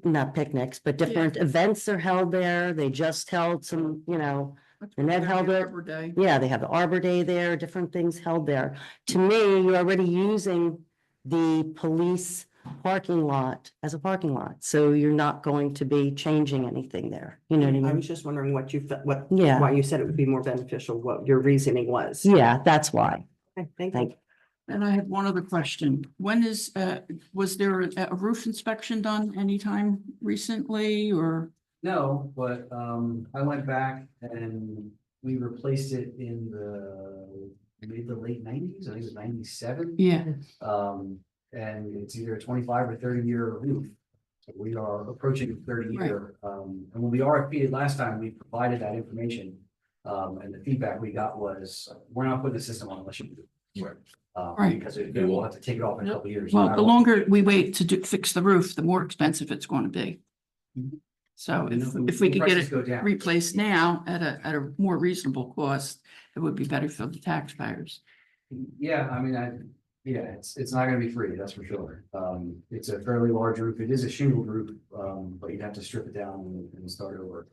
not picnics, but different events are held there. They just held some, you know, and that held it. Arbor Day. Yeah, they have the Arbor Day there, different things held there. To me, you're already using the police parking lot as a parking lot, so you're not going to be changing anything there. You know what I I mean? was just wondering what you felt, Yeah. why you said it would be more beneficial, what your reasoning was. Yeah, that's why. Okay, thank Thank you. And I have one other question. When is, was there a roof inspection done anytime recently or? No, but I went back and we replaced it in maybe the late 90s, I think it was 97. Yeah, And it's either a 25 or 30-year roof. So we are approaching a 30-year. And when we RFP'd last time, we provided that information. And the feedback we got was, we're not putting the system on unless you do. Right. Because we'll have to take it off in a couple of years. well, the longer we wait to fix the roof, the more expensive it's going to be. Mhm. So And if we could get prices it go down. replaced now at a more reasonable cost, it would be better for the taxpayers. Yeah, I mean, it's not gonna be free, that's for sure. It's a fairly large roof. It is a shingle roof, but you'd have to strip it down and start over.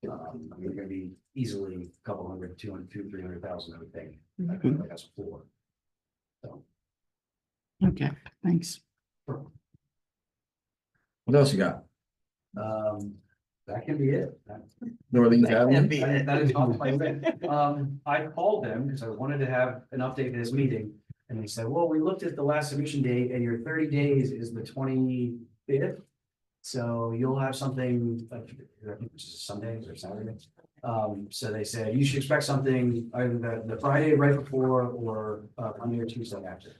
You're gonna be easily a couple hundred, 200, 300,000, I would think. I think that's floor. So. Okay, thanks. What else you got? That can be it. New Orleans Avenue? That is on my list. I called them because I wanted to have an update for this meeting. And they said, well, we looked at the last submission date and your 30 days is the 25th. So you'll have something, like, I think it's Sunday or Saturday. So they said, you should expect something either the Friday right before or Monday or Tuesday after.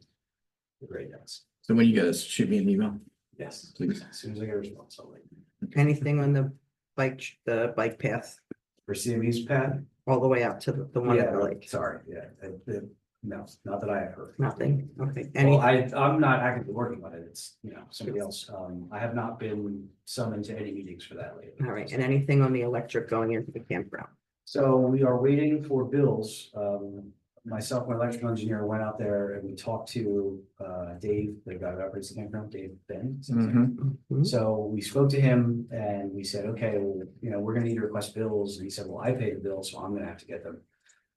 The grade does. So when you get us, shoot me an email. Yes, Please. as soon as I get a response, I'll let you know. Anything on the bike path For CME's pad? all the way out to the one at the lake? Sorry, yeah, no, not that I have heard. Nothing, okay. Well, I'm not actively working on it, it's, somebody else, I have not been summoned to any meetings for that lately. All right, and anything on the electric going into the campground? So we are waiting for bills, myself, my electrical engineer went out there and we talked to, Dave, the guy that operates the campground, Dave Ben. Mhm. So we spoke to him and we said, okay, well, we're gonna need to request bills, and he said, well, I pay the bills, so I'm gonna have to get them.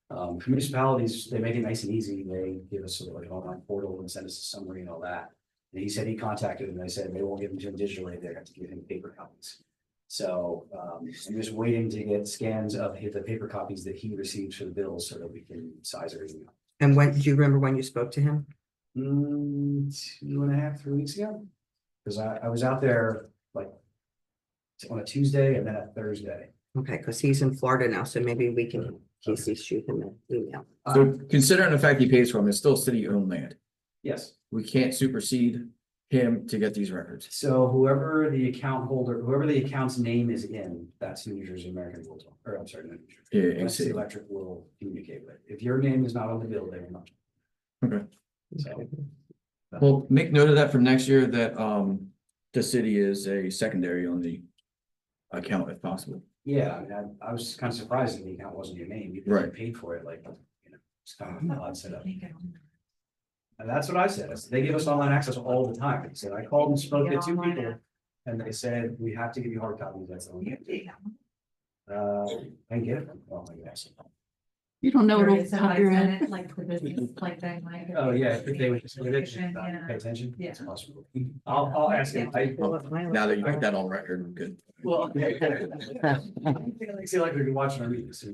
For municipalities, they make it nice and easy. They give us sort of like an online portal and send us a summary and all that. And he said he contacted them. They said they won't give them to him digitally. They have to give him paper copies. So I'm just waiting to get scans of the paper copies that he receives for the bills so that we can size everything up. And when, do you remember when you spoke to him? 2.5, 3 weeks ago. Because I was out there like on a Tuesday and then a Thursday. Okay, because he's in Florida now, so maybe we can, Casey, shoot him an email. So considering the fact he pays for them, it's still city owned land. Yes. We can't supersede him to get these records? So whoever the account holder, whoever the account's name is in, that's New Jersey American will, or I'm sorry, not New Jersey. Yeah, That's the AC. electric will communicate with. If your name is not on the bill, they will not. Okay. So. Well, make note of that for next year that the city is a secondary on the account if possible. Yeah, I mean, I was kind of surprised that the account wasn't your name. You Right. paid for it, like, you know, it's kind of an odd setup. And that's what I said. I said, they give us online access all the time. I said, I called and spoke to two people. And they said, we have to give you hard copies. That's the only. And get it. Oh my gosh. You don't know Or it'll is it pop like your send head. it, like the business, like they might. Oh, yeah, if they would just pay Yeah. attention, Yeah. it's possible. I'll ask him. Now that you put that on record, I'm good. Well. I feel like we've been watching our meetings.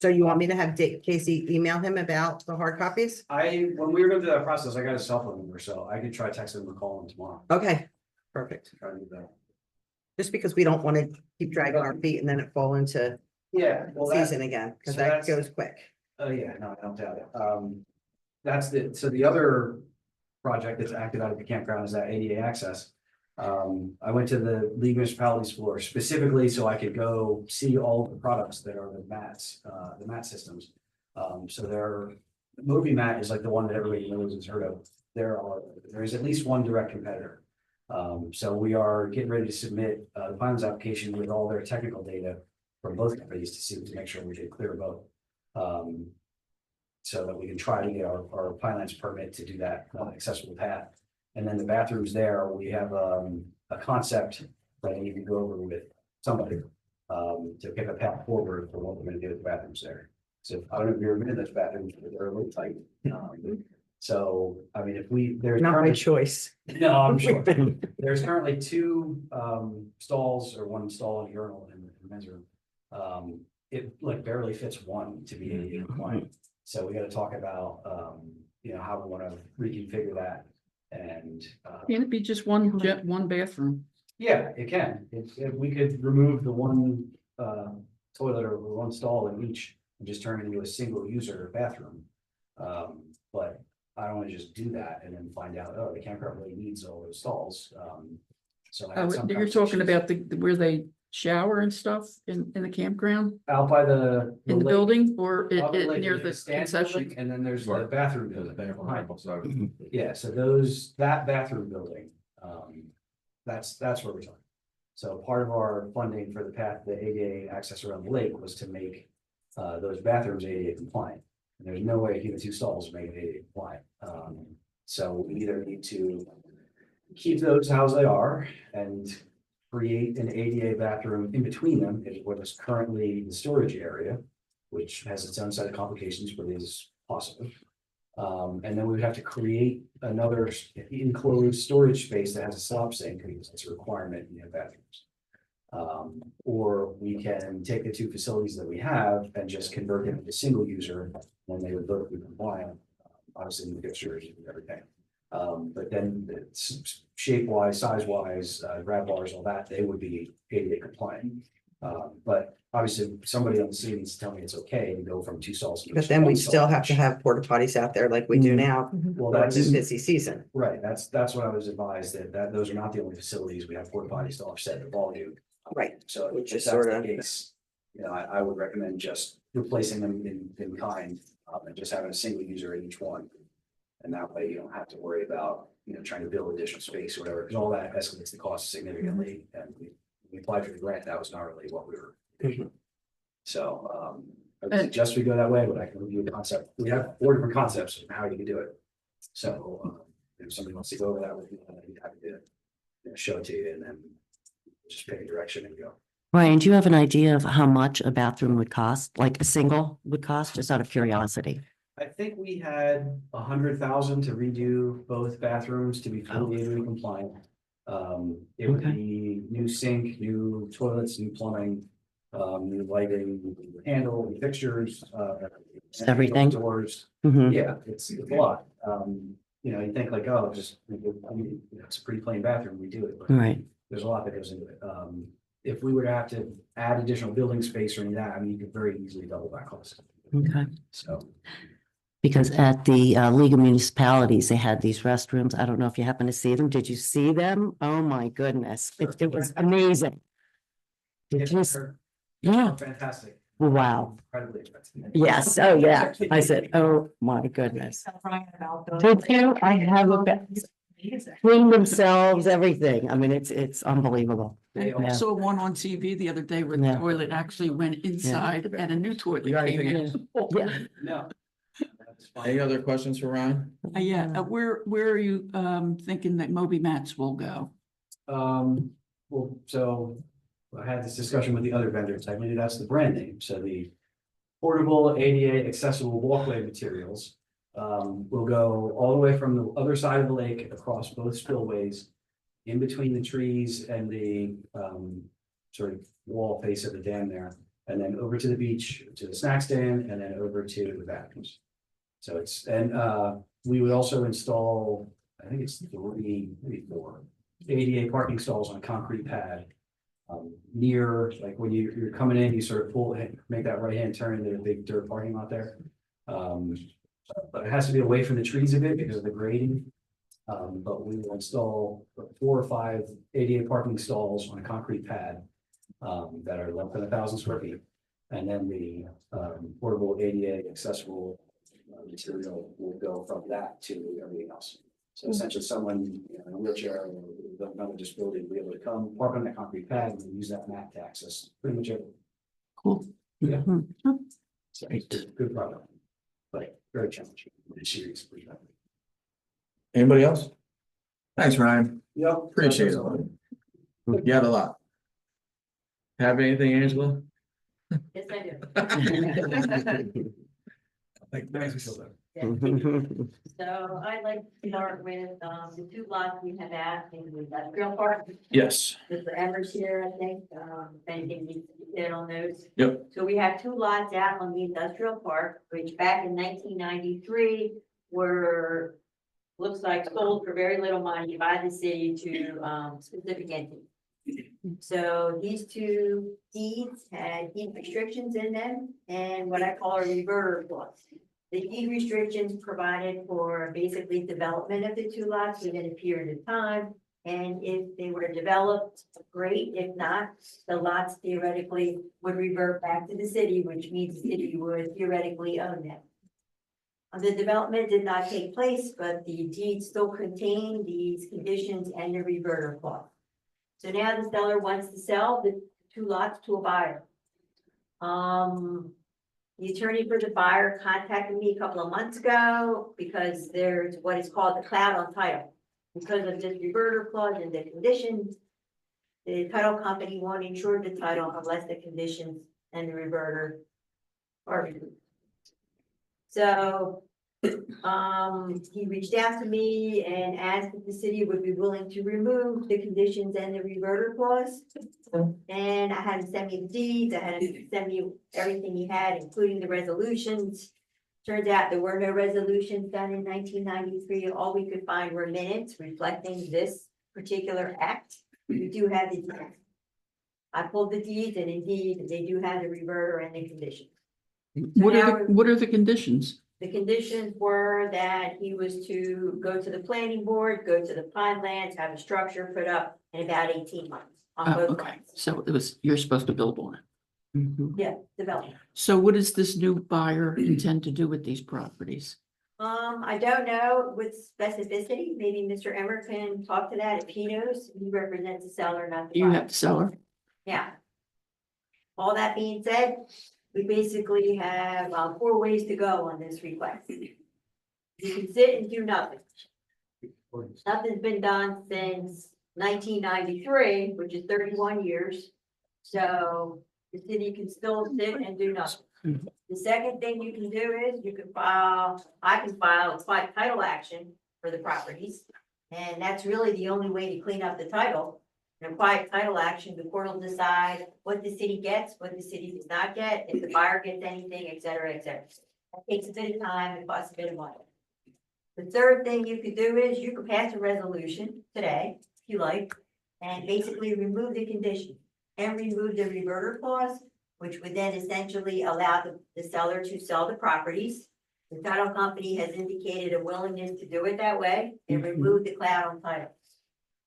So you want me to have Casey email him about the hard copies? When we were going through that process, I got a cell phone number, so I could try texting him or calling him tomorrow. Okay, perfect. Try to do that. Just because we don't want to keep dragging our feet and then it fall into Yeah, well, that's, season again, because so that that's- goes quick. oh, yeah, no, I don't doubt it. That's so the other project that's active out of the campground is that ADA access. I went to the League of Municipalities floor specifically so I could go see all the products that are the mat systems. So Movie Mat is like the one that everybody knows and has heard of. There is at least one direct competitor. So we are getting ready to submit the finance application with all their technical data from both companies to make sure we get clear both. So that we can try to get our finance permit to do that accessible path. And then the bathrooms there, we have a concept that I need to go over with somebody to pick a path forward for what we're gonna do with the bathrooms there. So I don't know if you've ever been in those bathrooms, but they're a little tight. So, I mean, there's Not by currently, choice. no, I'm sure. There's currently two stalls or one stall and urinal in the men's room. It like barely fits one to be ADA compliant. So we gotta talk about, how we wanna reconfigure that and. Can it be just one bathroom? Yeah, it can. If we could remove the one toilet or one stall in each and just turn it into a single user bathroom. But I don't wanna just do that and then find out, oh, the campground really needs all those stalls. So I had some You're talking conversations about where they shower and stuff in the campground, out by the. in the lake. building, or Up the lake, near there's the a stand building, concession? and then there's the bathroom building behind. Yeah, so that bathroom building, that's where we're talking. So part of our funding for the ADA access around the lake was to make those bathrooms ADA compliant. And there's no way the two stalls make it ADA compliant. So we either need to keep those how they are and create an ADA bathroom in between them is what is currently the storage area, which has its own set of complications, but is possible. And then we would have to create another enclosed storage space that has a slop sink, because it's a requirement in bathrooms. Or we can take the two facilities that we have and just convert them into single user, and they would both be compliant, obviously the fixtures and everything. But then shape wise, size wise, grab bars, all that, they would be ADA compliant. But obviously somebody on the scene needs to tell me it's okay to go from two stalls. to But just then we one still stall. have to have porta potties out there like we do now. Well, During that's this busy season. right. That's what I was advised that those are not the only facilities. We have porta potties to offset the volume. Right. So Which if is that's sorta- the case, I would recommend just replacing them in kind, and just having a single user in each one. And that way you don't have to worry about, trying to build additional space or whatever, because all that escalates the cost significantly. And we applied for the grant, that was not really what we were. Mhm. So, I would suggest we go that way, but I can review the concept. We have 4 different concepts of how you can do it. So, if somebody wants to go over that with me, I'd be happy to show it to you and then just pick a direction and go. Ryan, do you have an idea of how much a bathroom would cost, like a single would cost, just out of curiosity? I think we had 100,000 to redo both bathrooms to be fully ADA compliant. It would Okay. be new sink, new toilets, new plumbing, new lighting, new handle, new fixtures, Just everything? Doors. Mhm. Yeah, it's a lot. You think like, oh, it's a pretty plain bathroom, we do it, but Right, there's a lot that goes into it. If we were to have to add additional building space or any of that, you could very easily double that cost. okay. So. Because at the League of Municipalities, they had these restrooms. I don't know if you happen to see them. Did you see them? Oh, my goodness. It was amazing. Did you? Yeah. Fantastic. Wow. Incredibly expensive. Yes. Oh, yeah. I said, oh, my goodness. Tell Brian about those. Did you? I have a bit. Clean themselves, everything. I mean, it's unbelievable. They I all- saw one on TV the other day where the Yeah. toilet actually went inside and a new toilet You got came anything in. else? Yeah. No. That's fine. Any other questions for Ryan? Yeah, where are you, thinking that Moby Mats will go? Well, so I had this discussion with the other vendors. I believe that's the brand name. So the portable ADA accessible walkway materials will go all the way from the other side of the lake across both spillways, in between the trees and the sort of wall face of the dam there, and then over to the beach, to the snack stand, and then over to the bathrooms. So it's, and we would also install, I think it's 3, maybe 4 ADA parking stalls on concrete pad. Near, like when you're coming in, you sort of pull, make that right hand turn into a big dirt parking lot there. But it has to be away from the trees a bit because of the grading. But we will install 4 or 5 ADA parking stalls on a concrete pad that are less than 1,000 square feet. And then the portable ADA accessible material will go from that to everything else. So essentially someone in a wheelchair or another disability will be able to come, park on that concrete pad and use that mat to access pretty much everything. Cool. Yeah. Mhm. So it's a good product, but very challenging, very serious perspective. Anybody else? Thanks, Ryan. Yep. Appreciate it. You had a lot. Have anything, Angela? Yes, I do. Thanks, Michelle. So I'd like to start with, the 2 lots we have at in the industrial park. Yes. Mr. Evers here, I think, if anything needs to be said on those. Yep. So we have 2 lots out on the industrial park, which back in 1993 were, looks like sold for very little money by the city to, specific entities. So these 2 deeds had deed restrictions in them and what I call a reverter clause. The deed restrictions provided for basically development of the 2 lots within a period of time. And if they were developed, great. If not, the lots theoretically would revert back to the city, which means the city would theoretically own them. The development did not take place, but the deed still contained these conditions and the reverter clause. So now the seller wants to sell the 2 lots to a buyer. The attorney for the buyer contacted me a couple of months ago because there's what is called the cloud on title. Because of this reverter clause and the conditions, the title company won't insure the title unless the conditions and the reverter are removed. So, he reached out to me and asked if the city would be willing to remove the conditions and the reverter clause. And I had him send me the deeds, I had him send me everything he had, including the resolutions. Turns out there were no resolutions done in 1993. All we could find were minutes reflecting this particular act. We do have the deeds. I pulled the deeds and indeed they do have the reverter and the conditions. What are the conditions? The conditions were that he was to go to the planning board, go to the Pinelands, have a structure put up in about 18 months on both Okay, lines. so it was, you're supposed to build on it. Mhm. Yeah, development. So what does this new buyer intend to do with these properties? I don't know with specificity, maybe Mr. Emmer can talk to that if he knows, he represents the seller, not the You buyer. have the seller? Yeah. All that being said, we basically have 4 ways to go on this request. You can sit and do nothing. Nothing's been done since 1993, which is 31 years. So the city can still sit and do nothing. The second thing you can do is you can file, I can file a quiet title action for the properties. And that's really the only way to clean up the title. In a quiet title action, the court will decide what the city gets, what the city does not get, if the buyer gets anything, et cetera, et cetera. That takes a bit of time and costs a bit of money. The third thing you could do is you could pass a resolution today, if you like, and basically remove the condition and remove the reverter clause, which would then essentially allow the seller to sell the properties. The title company has indicated a willingness to do it that way and remove the cloud on title.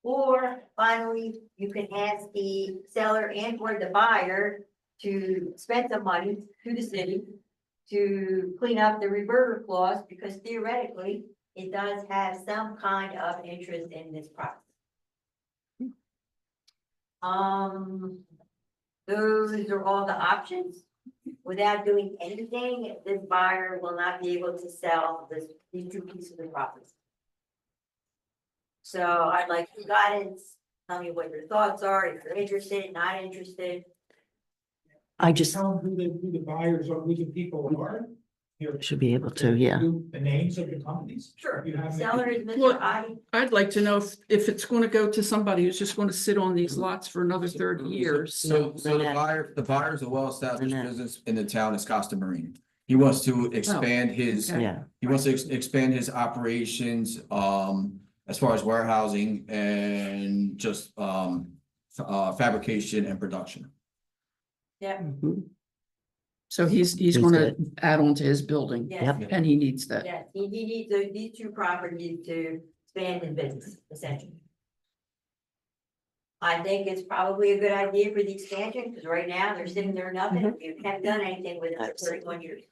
Or finally, you can ask the seller and or the buyer to spend some money to the city to clean up the reverter clause, because theoretically, it does have some kind of interest in this property. Those are all the options. Without doing anything, this buyer will not be able to sell these two pieces of property. So I'd like your guidance, tell me what your thoughts are, if you're interested, not interested. I just Tell them who the buyers are, who the people are. Here. should be able to, yeah. The names of the companies. Sure. You have- Seller is Well- Mr. I. I'd like to know if it's going to go to somebody who's just going to sit on these lots for another 30 years. So the Lynette. buyer is a well-established Lynette. business in the town, is Costa Marine. He wants to expand his, okay. Yeah, he wants to expand his operations, as far as warehousing and just, fabrication and production. Yeah, mhm, So he's He's going to add on to his building yes, Yep. and he needs that. yes, he needs these two properties to expand in business, essentially. I think it's probably a good idea for the expansion, because right now they're sitting there nothing, you haven't done anything with it for 31 years.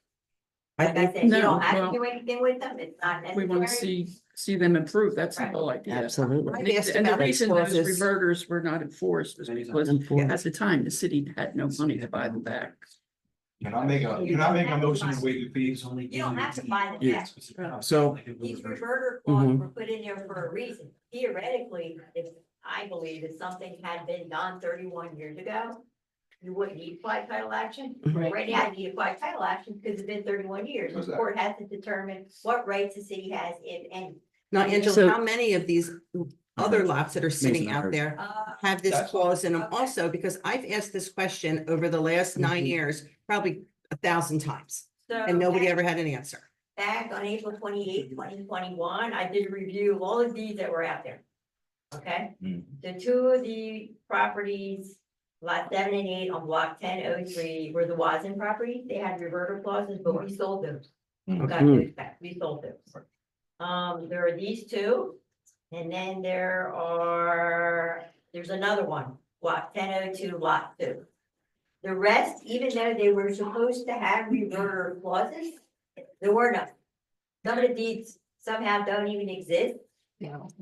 I Like I think, said, you No, don't have well, to do anything with them, it's not We want to necessary. see them improve. That's the Right. whole idea. absolutely. I've asked And the about these reason those clauses. reverters were not enforced was because at the time, the city had no money to buy them back. Can I make a motion to waive the fees only? You don't have to buy them Yeah. back. So, These reverter clauses Mhm. were put in there for a reason. Theoretically, if, I believe if something had been done 31 years ago, you wouldn't need quiet title action. Right. Right now, you need a quiet title action because it's been 31 years. The court has to determine what rights the city has, if any. now, Angela, So- how many of these other lots that are sitting Mason, I out heard. there Uh, have this That's- clause in them Okay. also? Because I've asked this question over the last 9 years, probably 1,000 times, so and nobody back- ever had an answer. Back on April 28, 2021, I did a review of all of these that were out there. Okay, the two of the properties, lot 7 and 8 on block 1003 were the Watson properties. They had reverter clauses, but we sold those. Got those back. We sold those. There are these two, and then there's another one, block 1002, lot 2. The rest, even though they were supposed to have reverter clauses, there were none. Some of the deeds somehow don't even exist.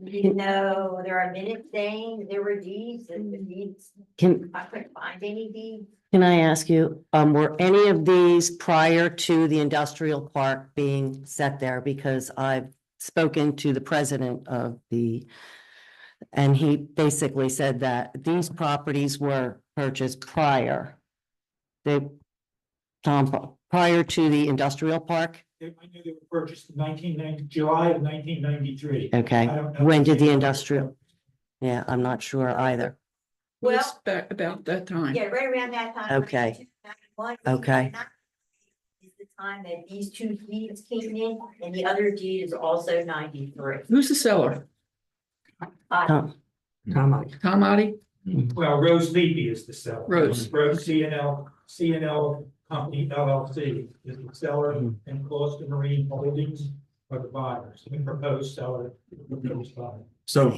Even though there are minutes saying there were deeds, and the deeds, Can, I couldn't find any deeds. can I ask you, were any of these prior to the industrial park being set there? Because I've spoken to the president of and he basically said that these properties were purchased prior. Prior to the industrial park? I knew they were purchased in July of 1993. Okay, I don't know. when did the industrial? Yeah, I'm not sure either. Well- It's back about that time. Yeah, right around that time. Okay. 1991, Okay. Is the time that these two deeds came in, and the other deed is also 93. Who's the seller? Tom, Tom, Tom Oddie? Well, Rose Leapy is the seller. Rose. CNL Company LLC is the seller, and Costa Marine Holdings are the buyers, the proposed seller. the proposed buyer. so,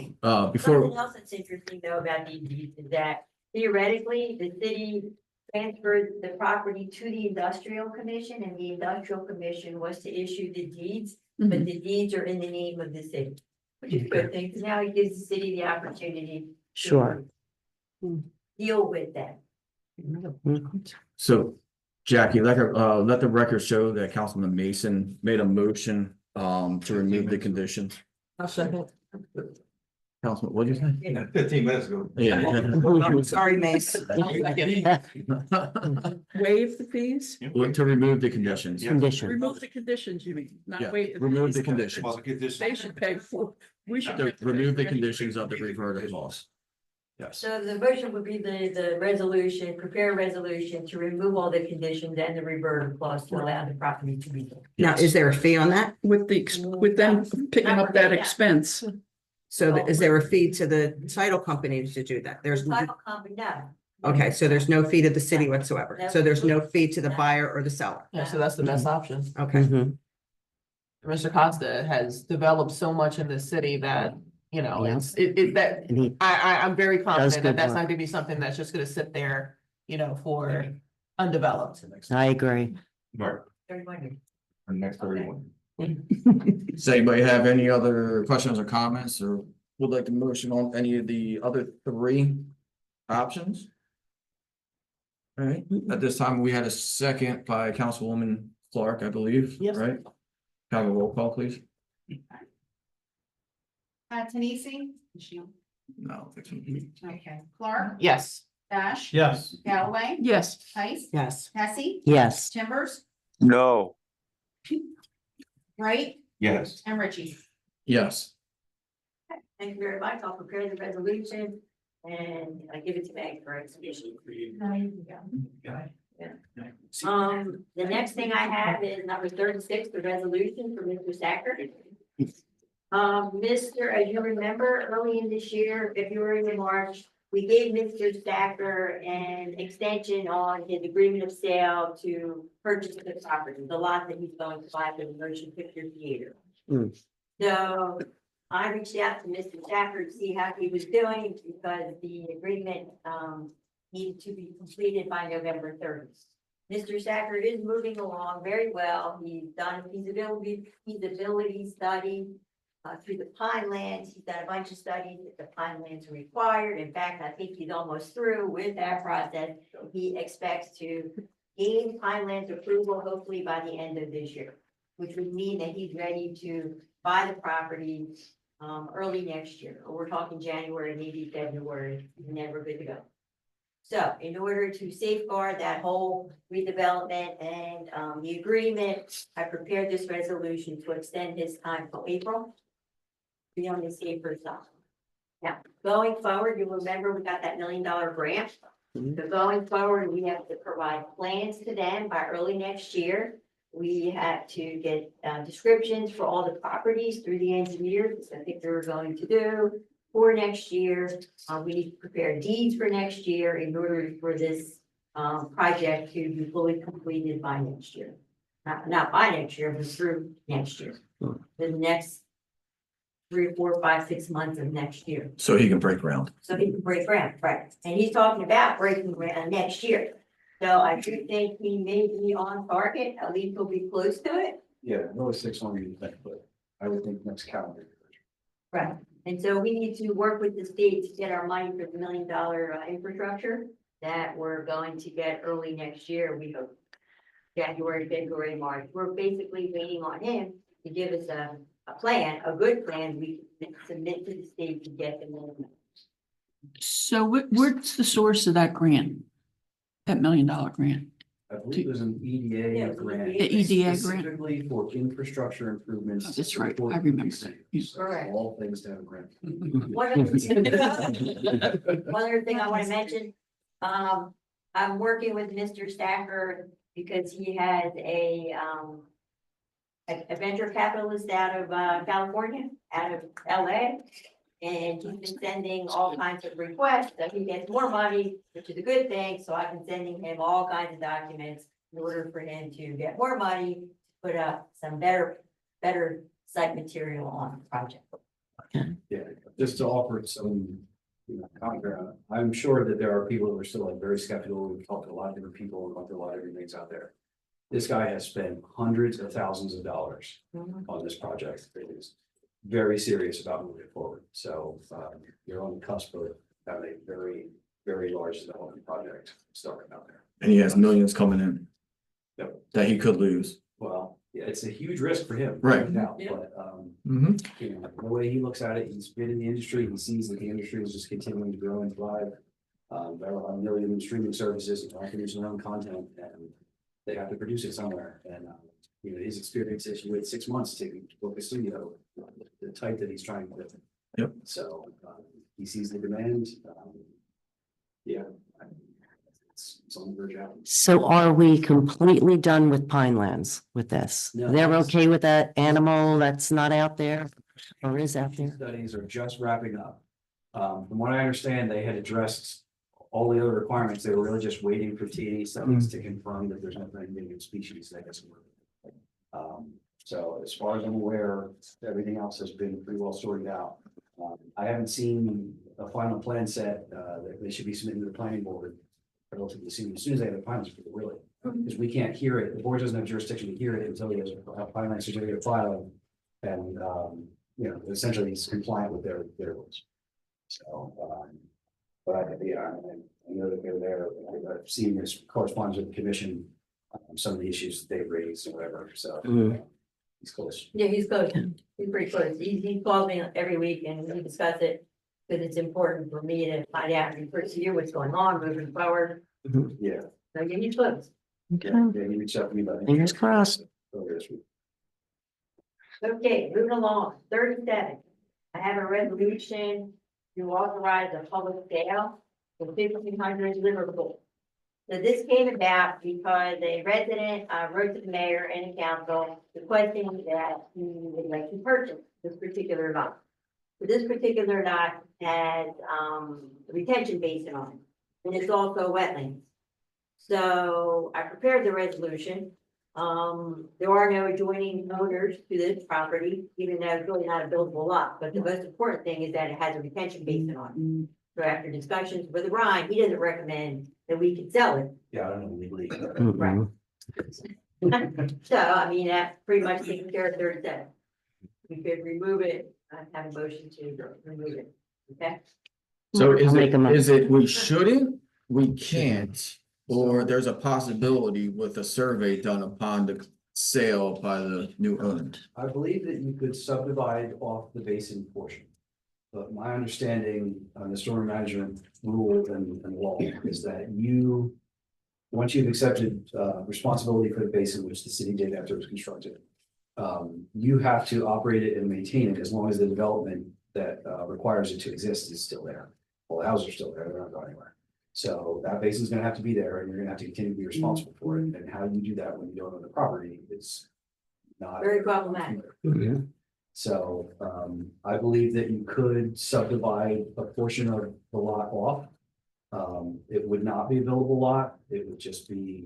before, Something else that's interesting though about these deeds is that theoretically, the city transferred the property to the industrial commission, and the industrial commission was to issue the deeds, but the deeds are in the name of the city. Which is a good thing, because now it gives the city the opportunity. to sure. Deal with that. so Jackie, let the record show that Councilman Mason made a motion, to remove the conditions. I'll second. Councilman, what did you say? 15 minutes ago. Yeah. sorry, Mace. Waive the fees? To remove the conditions. Condition. Remove the conditions, you mean, Yeah, not waive. remove the fees. conditions. They should pay for, we should. To remove the conditions of the reverter clause. Yes. So the motion would be the resolution, prepare a resolution to remove all the conditions and the reverter clause to allow the property to be sold. Now, is there a fee on that? With with them picking up that expense. So is there a fee to the title company to do that? There's, Title company, no. okay, so there's no fee to the city whatsoever. So there's no fee to the buyer or the seller. Yeah, so that's the best option. Okay. Mhm. Mr. Costa has developed so much in this city that, you know, Yeah. that, And he, I'm very confident that good that's work. not gonna be something that's just gonna sit there, you know, for undeveloped. I agree. Right. Everybody. Our next 31. Does anybody have any other questions or comments or would like to motion on any of the other three options? All right, at this time, we had a second by Councilwoman Clark, I believe, Yes. right? Have a roll call, please. Tanisi. No. Okay, Clark, Yes. Dash. Yes. Galloway, Yes. Tice, Yes. Hesse, Yes, Timbers, No. Wright, Yes. and Richie. Yes, Thank you very much. I'll prepare the resolution and I give it to Meg for exhibition. The next thing I have is number 36, the resolution for Mr. Sacker. Mr., as you remember, early in this year, February and March, we gave Mr. Stacker an extension on his agreement of sale to purchase the property, the lot that he's going to buy for the Motion Picture Theater. Mm. So I reached out to Mr. Stacker to see how he was doing because the agreement needed to be completed by November 30th. Mr. Stacker is moving along very well. He's done a feasibility study through the Pinelands. He's done a bunch of studies that the Pinelands are required. In fact, I think he's almost through with that process. He expects to gain Pinelands approval hopefully by the end of this year, which would mean that he's ready to buy the property early next year, or we're talking January, maybe February, and then we're good to go. So in order to safeguard that whole redevelopment and the agreement, I prepared this resolution to extend his time till April. Be on the safer side. Now, going forward, you'll remember we got that $1 million grant. So going forward, we have to provide plans to them by early next year. We have to get descriptions for all the properties through the engineers, I think they're going to do for next year. We need to prepare deeds for next year in order for this project to be fully completed by next year. Not by next year, but through next year. The next 3, 4, 5, 6 months of next year. so he can break ground. So he can break ground, right? And he's talking about breaking ground next year. So I do think he may be on target, at least he'll be close to it. Yeah, really 6 months, but I would think next calendar year. Right. And so we need to work with the state to get our money for the $1 million infrastructure that we're going to get early next year. We hope January, February, March. We're basically waiting on him to give us a plan, a good plan we can submit to the state to get the money. So what's the source of that grant? That $1 million grant? I believe there's an EDA Yeah, grant. The EDA grant? Specifically for infrastructure improvements. Oh, that's right. for I remember precinct. that. So Correct. All things to have a grant. One other thing I want to mention, I'm working with Mr. Stacker because he has a venture capitalist out of California, out of LA. And he's been sending all kinds of requests that he gets more money, which is a good thing. So I've been sending him all kinds of documents in order for him to get more money, put up some better site material on the project. Yeah, just to offer some, background, I'm sure that there are people who are still like very skeptical. We've talked to a lot of different people and gone through a lot of different things out there. This guy has spent hundreds of thousands of dollars on this project. He's very serious about moving forward. So you're on the cusp of having a very, very large development project starting out there. And he has millions coming in. Yep. That he could lose. Well, yeah, it's a huge risk for him. Right. Now, Yeah. but Mm-hmm. the way he looks at it, he's been in the industry, he sees that the industry is just continuing to grow and thrive. There are a million streaming services and are producing their own content and they have to produce it somewhere. And his experience is you wait 6 months to book a studio, the type that he's trying with. Yep. So he sees the demand. Yeah. It's on the verge out. so are we completely done with Pinelands with this? No, They're that's- okay with that animal that's not out there or is out there? Studies are just wrapping up. From what I understand, they had addressed all the other requirements. They were really just waiting for TD studies to confirm that there's no invasive species that gets. So as far as I'm aware, everything else has been pretty well sorted out. I haven't seen a final plan set, that they should be submitting to the planning board relatively soon, as soon as they have the plans, really. Because we can't hear it, the board doesn't have jurisdiction to hear it until he has a final certificate of filing. And, you know, essentially it's compliant with their rules. So, but I know that they're there, I've seen this correspondence with the commission, some of the issues that they've raised or whatever, so. He's close. Yeah, he's close. He's pretty close. He calls me every week and we discuss it. Because it's important for me to find out and first hear what's going on moving forward. Yeah. So yeah, he's close. Okay, Yeah, he reached out to me about. Fingers crossed. Earlier this week. Okay, moving along, 37. I have a resolution to authorize a public sale for 1,500 Liverpool. So this came about because a resident wrote to the mayor and the council requesting that he would like to purchase this particular lot. So this particular lot has a retention basin on it, and it's also wetlands. So I prepared the resolution. There are no adjoining owners to this property, even though it's really not a buildable lot, but the most important thing is that it has a retention basin on it. So after discussions with Ryan, he doesn't recommend that we could sell it. Yeah, I don't know legally. Right. So, I mean, that pretty much takes care of 37. We could remove it, have a motion to remove it, okay? So I'll make a is it, we shouldn't, we can't, or there's a possibility with a survey done upon the sale by the new owner? I believe that you could subdivide off the basin portion. But my understanding on the storm management rule and law is that once you've accepted responsibility for the basin, which the city did after it was constructed, you have to operate it and maintain it as long as the development that requires it to exist is still there. Well, the houses are still there, they're not going anywhere. So that basin is gonna have to be there and you're gonna have to continue to be responsible for it. And how you do that when you don't own the property is not. Very problematic. So I believe that you could subdivide a portion of the lot off. It would not be a buildable lot, it would just be,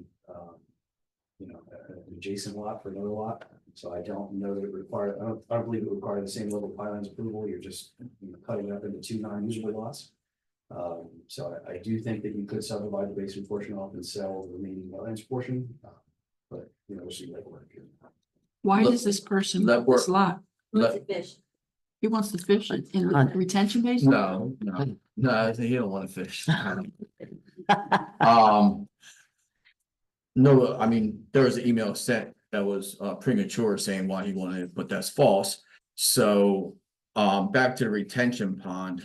you know, an adjacent lot for another lot. So I don't know that it require, I don't believe it would require the same level of Highlands approval, you're just, you know, cutting it up into two non-usable lots. So I do think that you could subdivide the basement portion off and sell the remaining wetlands portion. But, you know, we'll see like work here. Why Let- does this person let want work. this lot? What's the fish? He wants to fish in the Uh, retention basin? No, I think he don't wanna fish. No, I mean, there was an email sent that was premature saying why he wanted it, but that's false. So, back to the retention pond.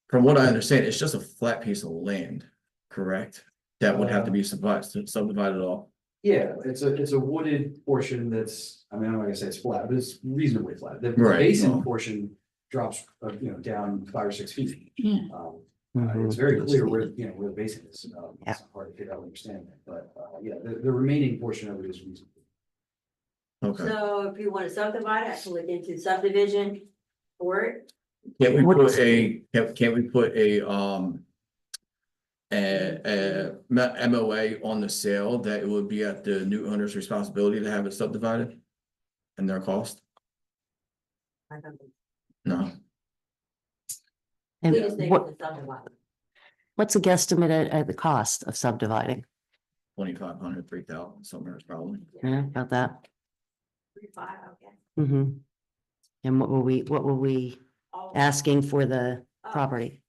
From what I understand, it's just a flat piece of land, correct? That would have to be subdivided off. Yeah, it's a wooded portion that's, I mean, I'm not gonna say it's flat, but it's reasonably flat. The Right. basin portion drops, you know, down 5 or 6 feet. Yeah. It's very clear where, you know, where the basin is. Yeah. It's hard to figure out, understand that, but, yeah, the remaining portion of it is reasonable. Okay. So if you want to subdivide, I can look into subdivision for it. Can't we What's- put can't we put a MOA on the sale that it would be at the new owner's responsibility to have it subdivided? And their cost? I don't think- No, We just And think what, it's subdivided. what's the guesstimate at the cost of subdividing? 2,500, 3,000, somewhere it's probably. Yeah, about that. 3.5, okay. Mm-hmm. And what were we All- asking for the uh, property?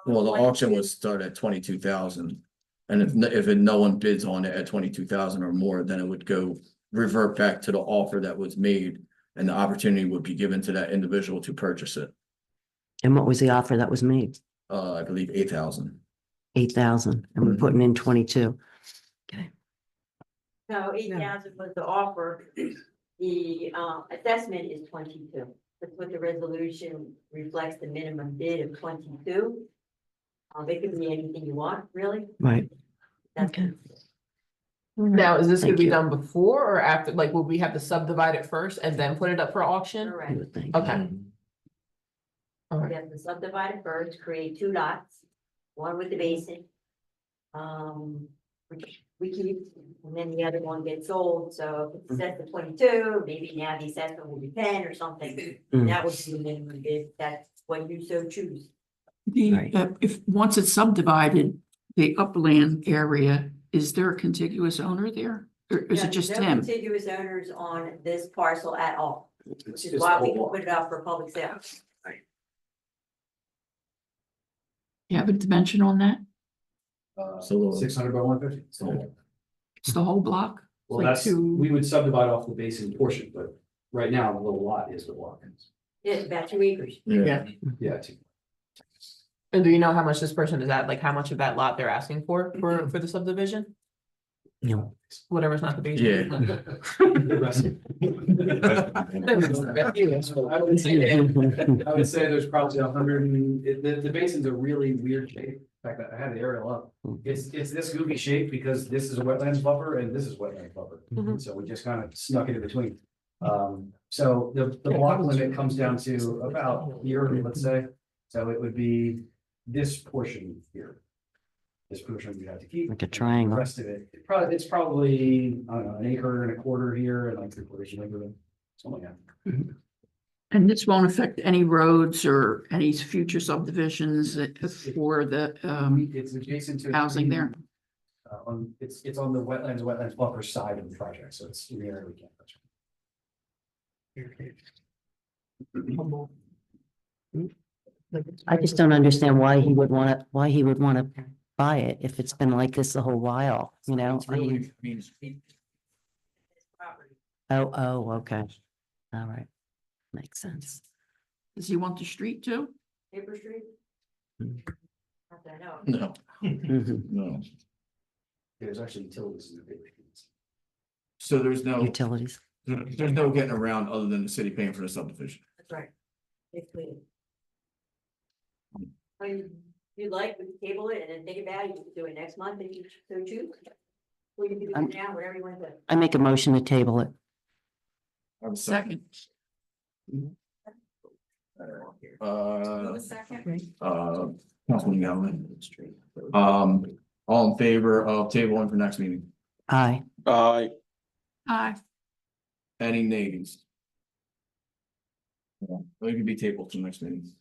Well, the 22. auction would start at 22,000. And if no one bids on it at 22,000 or more, then it would revert back to the offer that was made. And the opportunity would be given to that individual to purchase it. And what was the offer that was made? I believe 8,000. 8,000, and we're Mhm. putting in 22. No, 8,000 was the offer. The assessment is 22. That's what the resolution reflects, the minimum bid of 22. It could be anything you want, really. Right. That's- Okay. Now, is this gonna Thank be you. done before or after, like, will we have to subdivide it first and then put it up for auction? You Correct. would think. Okay. All We right, have to subdivide it first, create 2 lots, one with the basin. we keep, and then the other one gets sold, so if it's set to 22, maybe now the assessment will be 10 or something. Mm. That would be the minimum bid, that's what you so choose. The, if, once it's subdivided, the upland area, is there a contiguous owner there? Or is No, it just no him? contiguous owners on this parcel at all, It's which is just why the we whole can block. put it up for public sale. You have a dimension on that? So- 600 by 150. It's the whole block? Well, Like that's, two- we would subdivide off the basin portion, but right now, the little lot is the block. Yeah, it's about 2 acres. Yeah. Yeah, two. And do you know how much this person is at, like how much of that lot they're asking for the subdivision? No. Whatever's not the base. Yeah. The rest. I would say there's probably 100, the basin's a really weird shape. In fact, I had the aerial up. It's this goofy shape because this is a wetlands buffer and this is wetland buffer. Mhm. So we just kind of snuck it in between. So the block limit comes down to about here, let's say. So it would be this portion here. This portion we have to keep. Like a The triangle. rest of it, it's probably, I don't know, 1.25 acres here and like 3/4 acre, something like that. And this won't affect any roads or any future subdivisions for the, It's adjacent to. housing there. It's on the wetlands buffer side of the project, so it's in the area we can't touch. I just don't understand why he would want to buy it if it's been like this the whole while, you know? It's really, I mean, Property. Oh, okay. All right. Makes sense. Does he want the street too? Paper Street? Hmm. Not that I know. no, Mhm. no. There's actually utilities in the big. So there's no, Utilities. there's no getting around other than the city paying for the subdivision. That's right. It's clear. If you'd like, we can table it and then think about it, you can do it next month if you so choose. Or you can do it now, whatever you want to do. I make a motion to table it. I'm Second. Second. Councilman Galvin. All in favor of tabling for next meeting? Aye. Aye. Aye. Any nays? Well, it can be tabled till next meeting.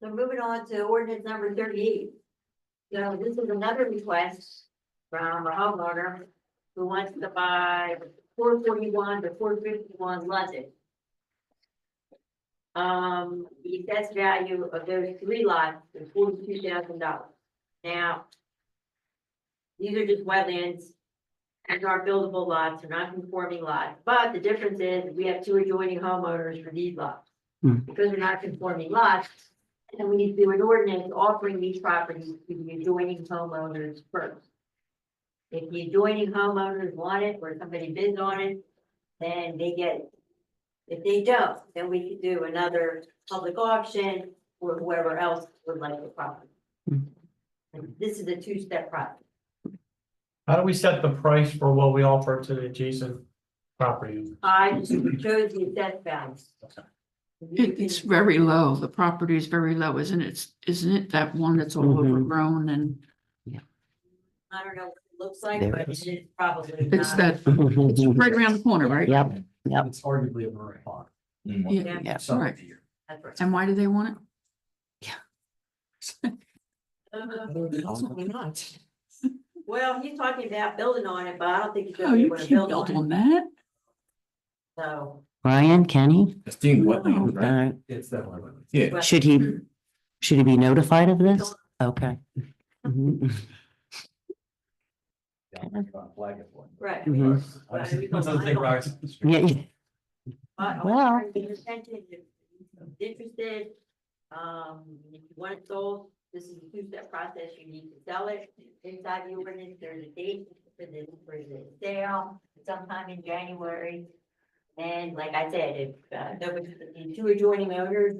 So moving on to ordinance number 38. So this is another request from a homeowner who wants to buy 441 to 451 London. The assessed value of those 3 lots is $42,000. Now, these are just wetlands. These are buildable lots, they're not conforming lots, but the difference is we have 2 adjoining homeowners for these lots. Hmm. Because they're not conforming lots, and we need to do an ordinance offering these properties to the adjoining homeowners first. If the adjoining homeowners want it, or somebody bids on it, then they get it. If they don't, then we could do another public auction, or whoever else would like the property. Hmm. And this is a 2-step process. How do we set the price for what we offer to the adjacent property? I just chose the assessed value. It's very low. The property is very low, isn't it? Isn't it that one that's all Mhm. overgrown and I don't know what it looks like, There but it it is. is probably it's not. that, it's right around the corner, right? Yep, yep. It's arguably a marine pond. Yeah, Yeah. Some right. of the year. That's right. And why do they want Probably not. Well, he's talking about building on it, but I don't think he's it? Oh, gonna be you able to can't build build on on it, that. so. Brian, Kenny? It's deemed wetland, right? It's definitely. Yeah. but- Should he be notified of this? Okay. Mhm. Flag it for. Right. Mhm. Yeah, yeah. But Well- if you're interested, if you want it sold, this is a 2-step process, you need to sell it. Inside the ordinance, there's a date for the sale, sometime in January. And like I said, if, nobody, the 2 adjoining owners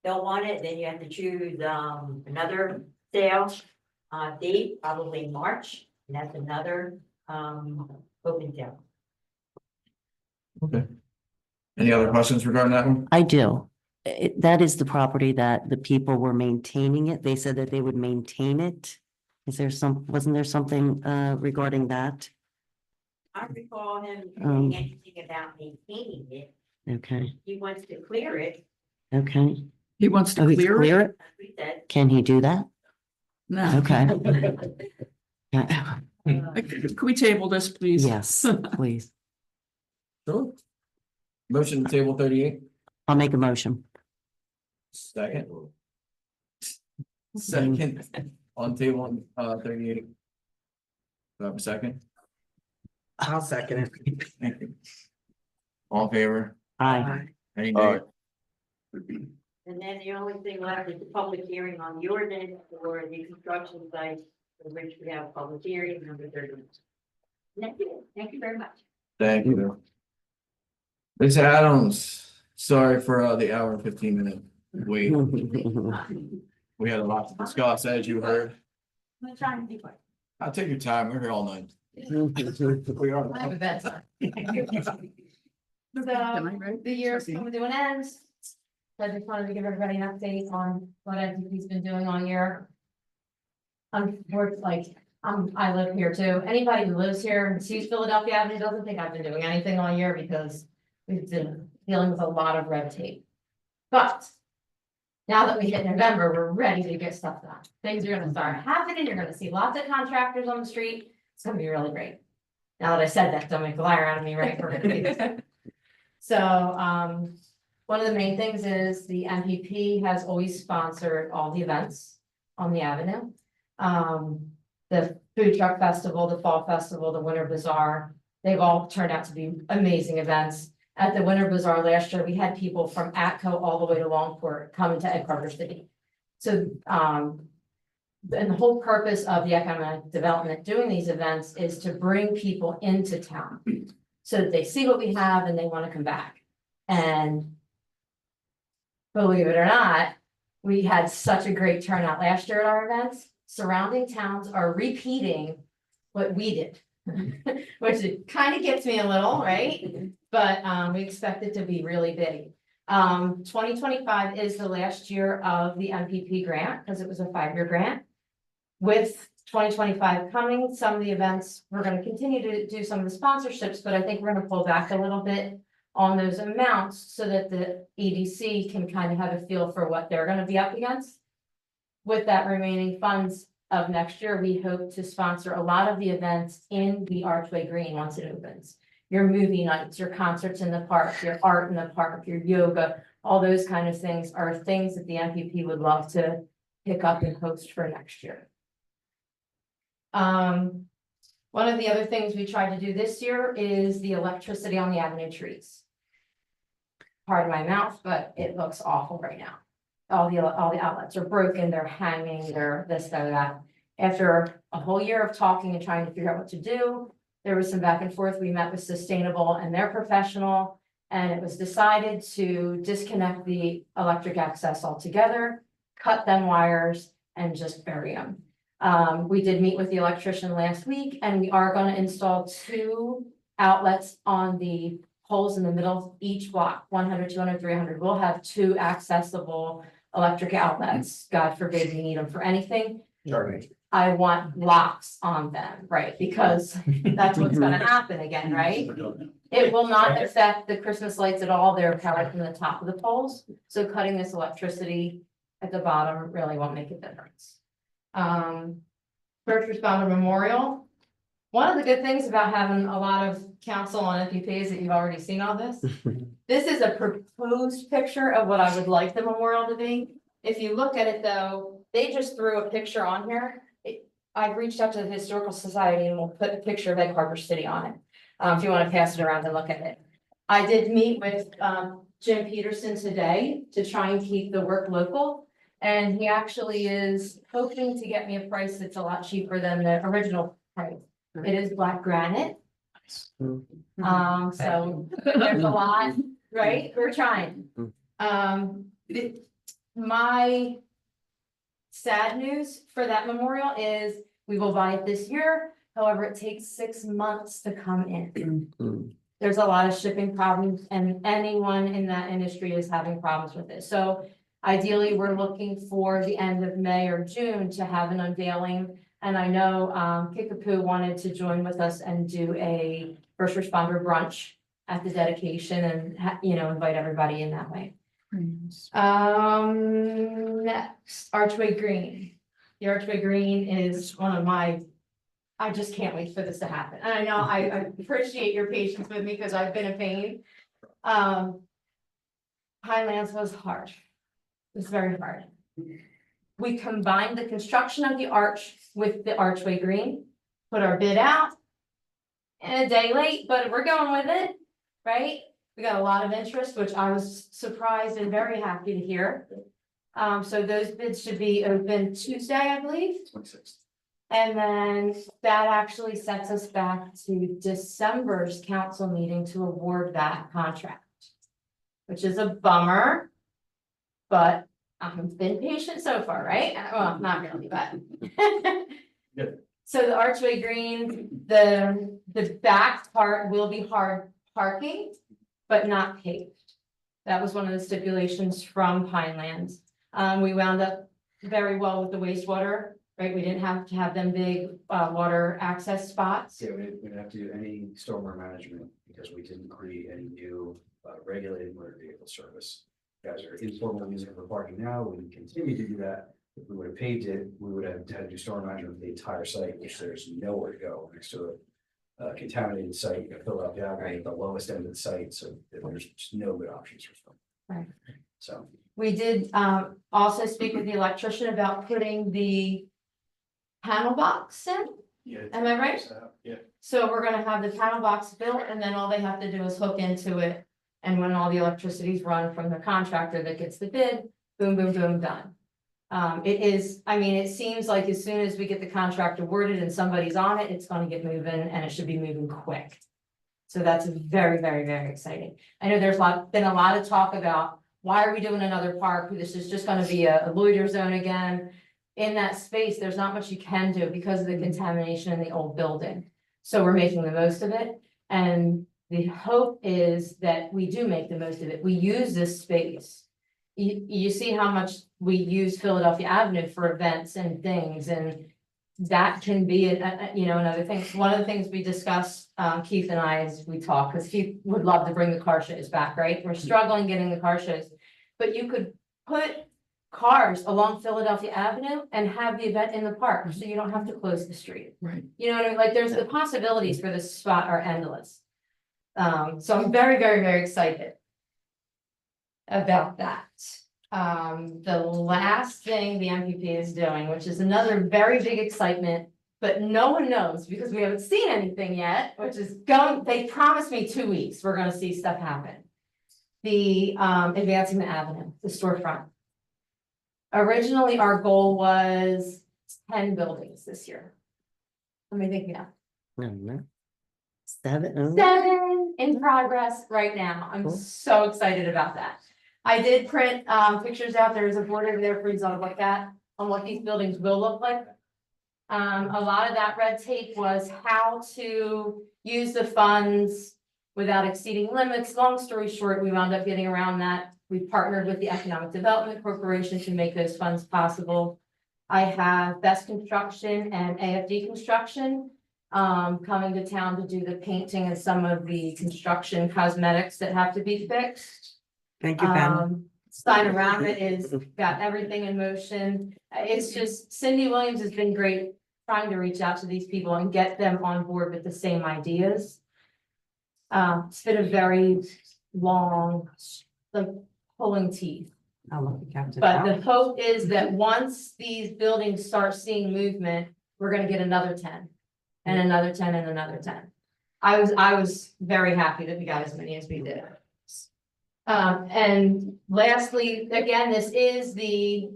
don't want it, then you have to choose, another sale, date, probably March, and that's another, open sale. Okay. Any other questions regarding that one? I do. That is the property that the people were maintaining it. They said that they would maintain it wasn't there something regarding that? I recall him Um, saying anything about maintaining it. Okay, He wants to clear it, okay. He wants to Oh, he's clear it? clear it? as we said. Can he do that? No. Okay. Yeah. Can we table this, please? Yes, please. Sure. Motion to table 38, I'll make a motion. second. Second, on table, 38. Do I have a second? I'll second it. Thank you. All in favor? Aye. Any Aye. nay? And then the only thing left is the public hearing on the ordinance for the construction site, for which we have a public hearing number 30. Thank you very much. Thank you. Ms. Adams, sorry for the hour and 15-minute wait. We had a lot to discuss, as you heard. I'm gonna try and be quick. I'll take your time. We're here all night. We are. I have a bad time. Can I write? The year's coming to an end. So I just wanted to give everybody an update on what NTP's been doing all year. Unfortunately, I live here too. Anybody who lives here and sees Philadelphia Avenue doesn't think I've been doing anything all year because we've been dealing with a lot of red tape. But now that we hit November, we're ready to get stuff done. Things are gonna start happening. You're gonna see lots of contractors on the street. It's gonna be really great. Now that I said that, don't make a liar out of me, right? We're gonna do this. So, one of the main things is the MPP has always sponsored all the events on the avenue. The food truck festival, the fall festival, the winter bazaar, they've all turned out to be amazing events. At the winter bazaar last year, we had people from Atco all the way to Longport coming to Egg Harbor City. So, and the whole purpose of the economic development doing these events is to bring people into town. So that they see what we have and they want to come back. And believe it or not, we had such a great turnout last year at our events. Surrounding towns are repeating what we did. Which it kind of gets me a little, right? But we expect it to be really big. 2025 is the last year of the MPP grant because it was a 5-year grant. With 2025 coming, some of the events, we're going to continue to do some of the sponsorships, but I think we're going to pull back a little bit on those amounts so that the EDC can kind of have a feel for what they're going to be up against. With that remaining funds of next year, we hope to sponsor a lot of the events in the Archway Green once it opens. Your movie nights, your concerts in the park, your art in the park, your yoga, all those kind of things are things that the MPP would love to pick up and host for next year. One of the other things we tried to do this year is the electricity on the avenue trees. Pardon my mouth, but it looks awful right now. All the outlets are broken, they're hanging, they're this, that. After a whole year of talking and trying to figure out what to do, there was some back and forth. We met with Sustainable and their professional, and it was decided to disconnect the electric access altogether, cut them wires, and just bury them. We did meet with the electrician last week, and we are going to install 2 outlets on the poles in the middle of each block, 100, 200, 300. We'll have 2 accessible electric outlets. God forbid we need them for anything. I want locks on them, right? Because that's what's gonna happen again, right? It will not affect the Christmas lights at all. They're powered from the top of the poles. So cutting this electricity at the bottom really won't make a difference. First Responder Memorial. One of the good things about having a lot of council on MPP is that you've already seen all this. This is a proposed picture of what I would like the memorial to be. If you look at it though, they just threw a picture on here. I've reached out to the Historical Society and we'll put a picture of Egg Harbor City on it. If you want to pass it around and look at it. I did meet with Jim Peterson today to try and keep the work local. And he actually is hoping to get me a price that's a lot cheaper than the original price. It is black granite. So there's a lot, right? We're trying. My sad news for that memorial is we will buy it this year. However, it takes 6 months to come in. There's a lot of shipping problems and anyone in that industry is having problems with it. So ideally, we're looking for the end of May or June to have an unveiling And I know, Kickapoo wanted to join with us and do a first responder brunch at the dedication and invite everybody in that way. Next, Archway Green. The Archway Green is one of my, I just can't wait for this to happen. And I know I appreciate your patience with me because I've been a pain. Highlands was hard. It was very hard. We combined the construction of the arch with the Archway Green, put our bid out. And a day late, but we're going with it, right? We got a lot of interest, which I was surprised and very happy to hear. So those bids should be open Tuesday, I believe. 26th. And then that actually sets us back to December's council meeting to award that contract. Which is a bummer. But I've been patient so far, right? Well, not really, but. Good. So the Archway Green, the back part will be hard parking, but not paved. That was one of the stipulations from Pinelands. We wound up very well with the wastewater, right? We didn't have to have them big water access spots. Yeah, we didn't have to do any stormwater management because we didn't create any new regulated motor vehicle service. You guys are informal using it for parking now. We can continue to do that. If we would have paved it, we would have had to do storm management of the entire site, which there's nowhere to go next to a contaminated site. You gotta fill out the aggregate at the lowest end of the site, so there's just no good options for storm. Right. So. We did also speak with the electrician about putting the panel box in. Yeah. Am I right? Yeah. So we're gonna have the panel box built and then all they have to do is hook into it. And when all the electricity's run from the contractor that gets the bid, boom, boom, boom, done. It seems like as soon as we get the contract awarded and somebody's on it, it's gonna get moving and it should be moving quick. So that's very, very, very exciting. I know there's been a lot of talk about why are we doing another park? This is just gonna be a loiter zone again. In that space, there's not much you can do because of the contamination in the old building. So we're making the most of it. And the hope is that we do make the most of it. We use this space. You see how much we use Philadelphia Avenue for events and things, and that can be another thing. One of the things we discussed, Keith and I, as we talk, because Keith would love to bring the car shows back, right? We're struggling getting the car shows, but you could put cars along Philadelphia Avenue and have the event in the park, so you don't have to close the street. Right. You know what I mean? Like, there's the possibilities for this spot are endless. So I'm very, very, very excited about that. The last thing the MPP is doing, which is another very big excitement, but no one knows because we haven't seen anything yet, which is they promised me 2 weeks, we're gonna see stuff happen. The advancing the avenue, the storefront. Originally, our goal was 10 buildings this year. Let me think now. No. 7. 7 in progress right now. I'm Cool. so excited about that. I did print pictures out. There's a board over there for you to look at on what these buildings will look like. A lot of that red tape was how to use the funds without exceeding limits. Long story short, we wound up getting around that. We partnered with the Economic Development Corporation to make those funds possible. I have Best Construction and AFD Construction coming to town to do the painting and some of the construction cosmetics that have to be fixed. Thank you, Ben. Steinerama is got everything in motion. It's just Cindy Williams has been great trying to reach out to these people and get them on board with the same ideas. It's been a very long, like, pulling teeth. I'll look at Captain. But the hope is that once these buildings start seeing movement, we're gonna get another 10. And another 10 and another 10. I was very happy that we got as many as we did. And lastly, again, this is the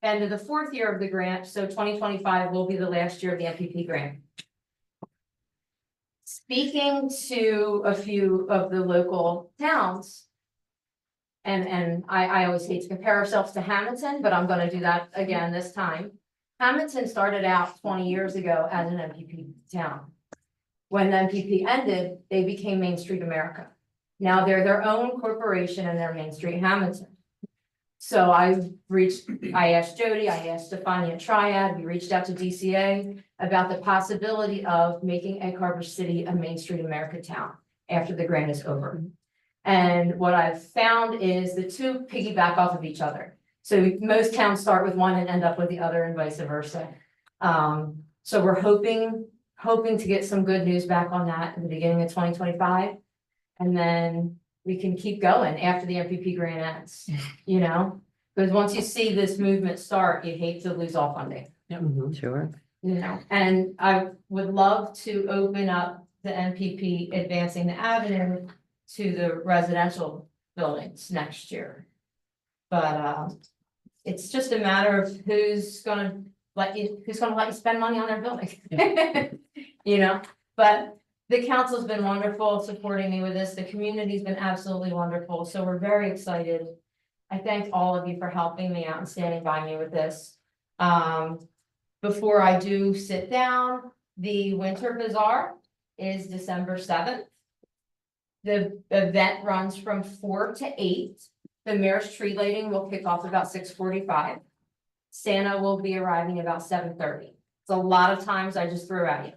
end of the 4th year of the grant, so 2025 will be the last year of the MPP grant. Speaking to a few of the local towns, and I always hate to compare ourselves to Hamilton, but I'm gonna do that again this time. Hamilton started out 20 years ago as an MPP town. When the MPP ended, they became Main Street America. Now they're their own corporation and they're Main Street Hamilton. So I asked Jody, I asked Stefania Triad, we reached out to DCA about the possibility of making Egg Harbor City a Main Street America town after the grant is over. And what I've found is the two piggyback off of each other. So most towns start with one and end up with the other and vice versa. So we're hoping to get some good news back on that in the beginning of 2025. And then we can keep going after the MPP grant ends, you know? Because once you see this movement start, you hate to lose all funding, Sure. you know? And I would love to open up the MPP Advancing the Avenue to the residential buildings next year. But it's just a matter of who's gonna let you spend money on their building. You know, but the council's been wonderful supporting me with this. The community's been absolutely wonderful, so we're very excited. I thank all of you for helping me out and standing by me with this. Before I do sit down, the Winter Bazaar is December 7th. The event runs from 4 to 8. The mayor's tree lighting will kick off about 6:45. Santa will be arriving about 7:30. It's a lot of times I just threw at you.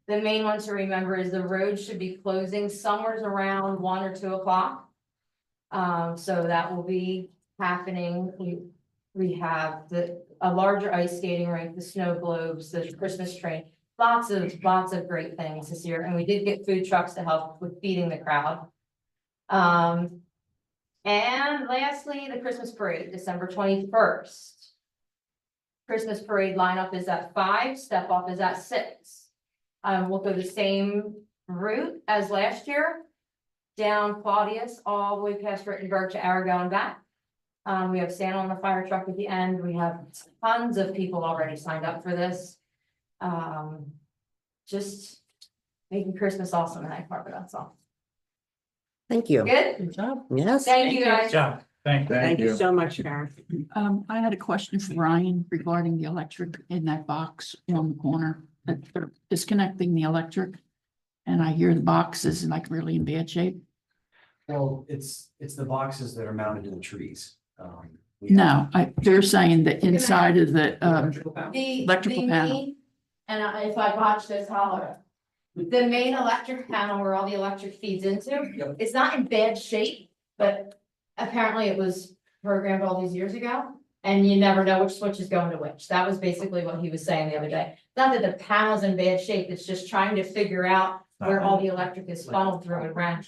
The main one to remember is the road should be closing somewhere around 1 or 2 o'clock. So that will be happening. We have a larger ice skating rink, the snow globes, the Christmas train, lots of great things this year. And we did get food trucks to help with feeding the crowd. And lastly, the Christmas parade, December 21st. Christmas parade lineup is at 5, step off is at 6. We'll go the same route as last year, down Claudius, all the way past Rittenberg to Arago and back. We have Santa on the fire truck at the end. We have tons of people already signed up for this. Just making Christmas awesome in Egg Harbor, that's all. Thank you. Good? Good job. Yes. Thank you, guys. John, thank you. Thank you so much, Karen. I had a question for Ryan regarding the electric in that box on the corner, that they're disconnecting the electric. And I hear the box is like really in bad shape. Well, it's the boxes that are mounted to the trees. We have- No, they're saying that inside of the, Electrical panel? The Electrical panel. main- And if I watch this, holler. The main electric panel where all the electric feeds into, Yep. it's not in bad shape, but apparently it was programmed all these years ago. And you never know which switch is going to which. That was basically what he was saying the other day. Not that the panel's in bad shape, it's just trying to figure out where all the electric is funneled through and ran.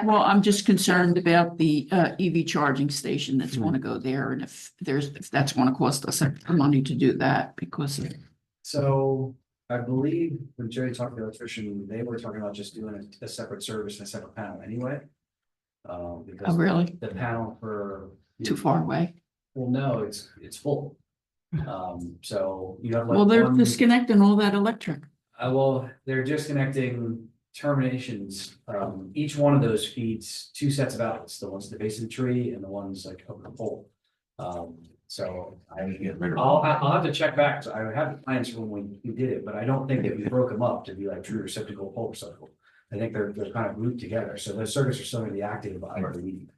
well, I'm just concerned about the EV charging station that's going to go there. And if that's going to cost us extra money to do that because of So I believe when Jerry talked to the electrician, they were talking about just doing a separate service and a separate panel anyway. Oh, Because really? the panel for. Too far away. Well, no, it's full. So you have like. Well, they're one- disconnecting all that electric. Well, they're disconnecting terminations. Each one of those feeds 2 sets of outlets, the ones at the base of the tree and the ones like over the pole. So I'll have to check back. So I have the plans for when we did it, but I don't think that we broke them up to be like true receptacle, pole receptacle. I think they're kind of grouped together. So those circuits are still gonna be active by the meeting.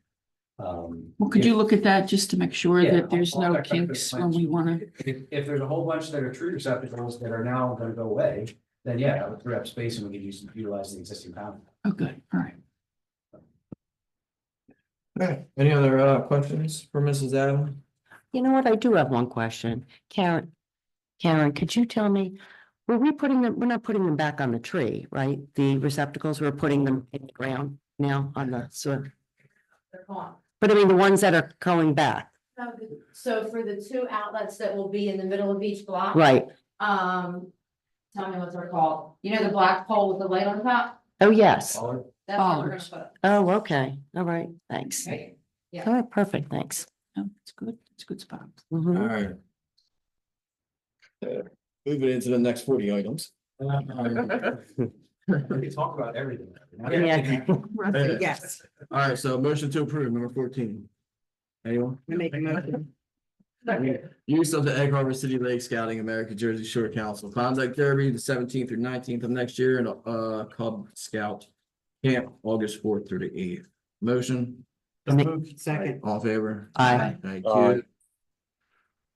Well, could you look at that just to make sure Yeah, that there's I'll no check back to the kinks when plans. we want to? If there's a whole bunch that are true receptacles that are now gonna go away, then yeah, I would free up space and we could utilize the existing panel. Oh, good. All right. Okay, any other questions for Mrs. Adam? You know what? I do have one question. Karen, could you tell me, we're not putting them back on the tree, right? The receptacles, we're putting them in the ground now on the, so, They're gone. but I mean, the ones that are going back, So for the 2 outlets that will be in the middle of each block. right? Tell me what they're called. You know the black pole with the light on top? Oh, yes. That's where we're gonna Bollards. put it. Oh, okay. All right. Thanks. Right. Yeah. All right, perfect. Thanks. Oh, it's good. It's a good spot. Mhm. All right. Moving into the next 40 items. We can talk about everything. Yeah. Yes, All right, so motion to approve, number 14. Anyone? I make a motion. Use of the Egg Harbor City Lake Scouting America Jersey Shore Council Conduct Derby, the 17th through 19th of next year, and Cub Scout Camp, August 4th through the 8th. Motion, Second. All in favor? Aye. Thank Aye.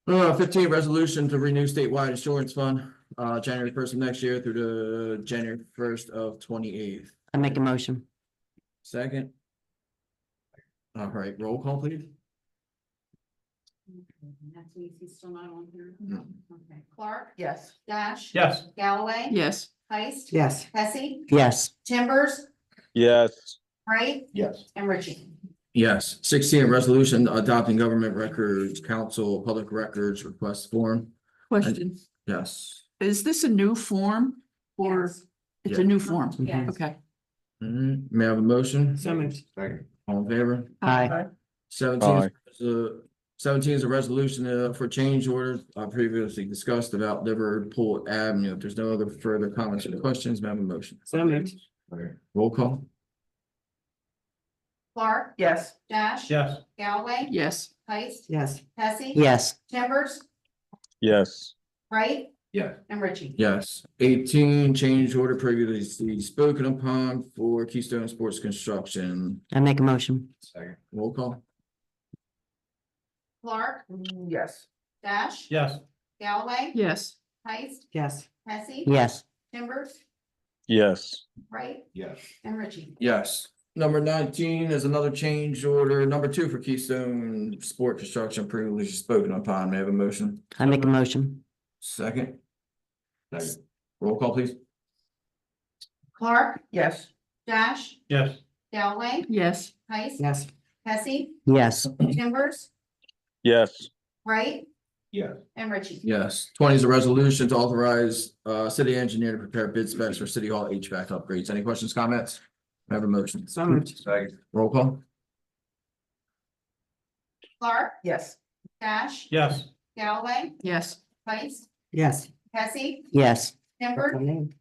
you. 15, resolution to renew statewide insurance fund, January 1st of next year through the January 1st of 28th. I make a motion. Second. All right, roll call, please. He's still not on here. No. Okay, Clark, Yes. Dash. Yes. Galloway. Yes. Heist. Yes. Hesse, Yes. Timbers, Yes. Wright, Yes. and Richie. Yes. 16, resolution adopting government records council public records request form. Question, Yes. is this a new form or Yes. it's a new form? Yes. Okay. May I have a motion? So moved. All in favor? Aye. 17 is a resolution for change orders previously discussed about Liverpool Avenue. If there's no other further comments or questions, may I have a motion? So moved. Roll call. Clark, Yes. Dash. Yes. Galloway. Yes. Heist, Yes. Hesse. Yes. Timbers, Yes. Wright, Yes. and Richie. Yes. 18, change order previously spoken upon for Keystone Sports Construction. I make a motion. Roll call. Clark, Yes. Dash. Yes. Galloway. Yes. Heist, Yes. Hesse. Yes. Timbers, Yes. Wright, Yes. and Richie. Yes. Number 19 is another change order, number 2 for Keystone Sport Construction previously spoken upon. May I have a motion? I make a motion. Second. Roll call, please. Clark, Yes. Dash, Yes. Galloway. Yes. Heist. Yes. Hesse, Yes. Timbers, Yes. Wright, Yes. and Richie. Yes. 20 is a resolution to authorize city engineer to prepare bid specs for city hall HVAC upgrades. Any questions, comments? May I have a motion? So moved. Roll call. Clark, Yes. Dash, Yes. Galloway. Yes. Heist, Yes. Hesse, Yes. Timbers,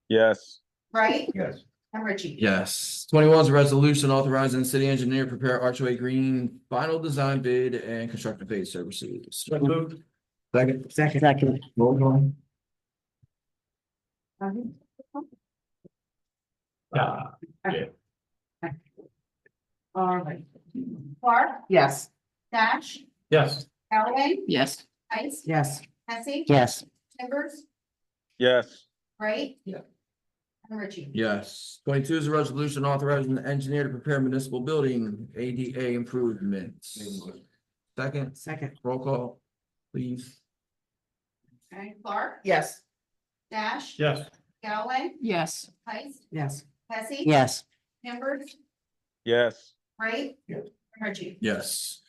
Yes. Wright, Yes. and Richie. Yes. 21 is a resolution authorizing the city engineer to prepare Archway Green final design bid and construction phase services. So moved. Second. Second. Roll call. All right. Clark, Yes. Dash, Yes. Galloway. Yes. Heist, Yes. Hesse. Yes. Timbers, Yes. Wright. Yeah. And Richie. Yes. 22 is a resolution authorizing the engineer to prepare municipal building ADA improvements. Second. Second. Roll call, please. Okay, Clark, Yes. Dash. Yes. Galloway. Yes. Heist, Yes. Hesse. Yes. Timbers, Yes. Wright. Yeah. And Richie. Yes.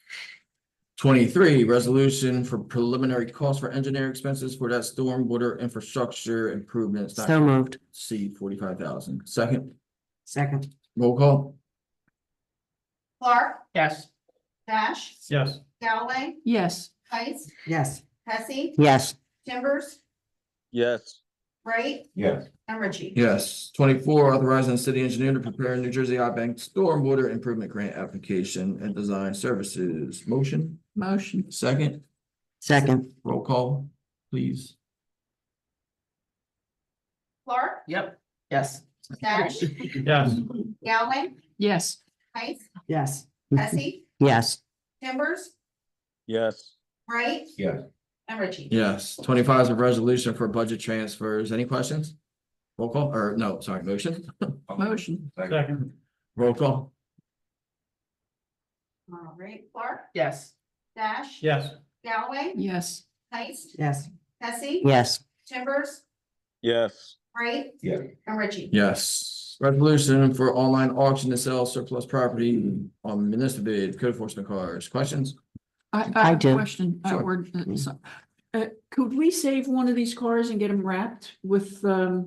23, resolution for preliminary cost for engineering expenses for that stormwater infrastructure improvements. So moved. C 45,000. Second. Second. Roll call. Clark, Yes. Dash, Yes. Galloway. Yes. Heist, Yes. Hesse. Yes. Timbers, Yes. Wright, Yes. and Richie. Yes. 24, authorizing the city engineer to prepare New Jersey I-Bank stormwater improvement grant application and design services. Motion. Motion. Second. Second. Roll call, please. Clark, Yep. Yes. Dash, Yes. Galloway. Yes. Heist, Yes. Hesse. Yes. Timbers, Yes. Wright, Yes. and Richie. Yes. 25 is a resolution for budget transfers. Any questions? Roll call, or no, sorry, motion. Motion. Second. Roll call. All right, Clark, Yes. Dash. Yes. Galloway. Yes. Heist, Yes. Hesse. Yes. Timbers, Yes. Wright, Yeah. and Richie. Yes. Resolution for online auction to sell surplus property on municipal bid, code enforcement cars. Questions? I have do. a question. Sure. Could we save one of these cars and get them wrapped with, for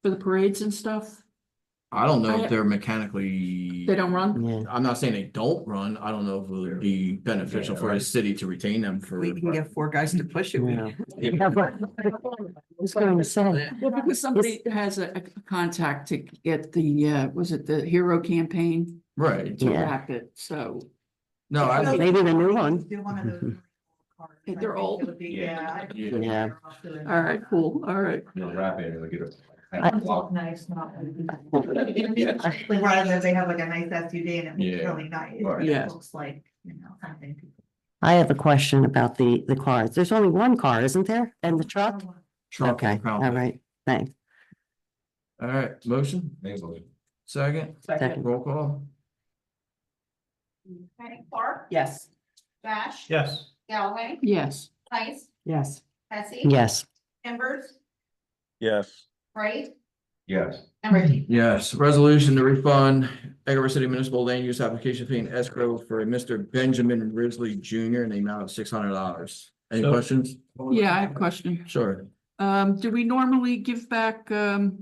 the parades and stuff? I don't know I- if they're mechanically. They don't run? Yeah. I'm not saying they don't run. I don't know if it would be beneficial for the city to retain them for. We can get 4 guys to push it. Yeah. Yeah, but- I was going to say. Well, because somebody has a contact to get the, was it the hero campaign Right. to Yeah. wrap it, so. No, I think, Maybe the new one. Do one of those. cars. They're I think old. it would be- Yeah. I think Yeah. they're Yeah. off to it. All right, cool, all right. Wrap it and get it. Nice, not. Like rather they have like a nice SUV and it looks Yeah. really nice. Right. It Yes. looks like, you know, something. I have a question about the cars. There's only one car, isn't there? And the truck? Truck Okay, and crown all vic. right, thanks. All right, motion, second, Second, roll call. Okay, Clark, yes. Dash. Yes. Galloway, Yes. Heiss, Yes. Hesse. Yes, Timbers, yes, Wright, Yes. and Ritchie. Yes, resolution to refund Edgewater City Municipal Land Use Application Fee and escrow for Mr. Benjamin Risley Jr. in the amount of $600. Any So- questions? Yeah, I have a question. Sure. Do we normally give back,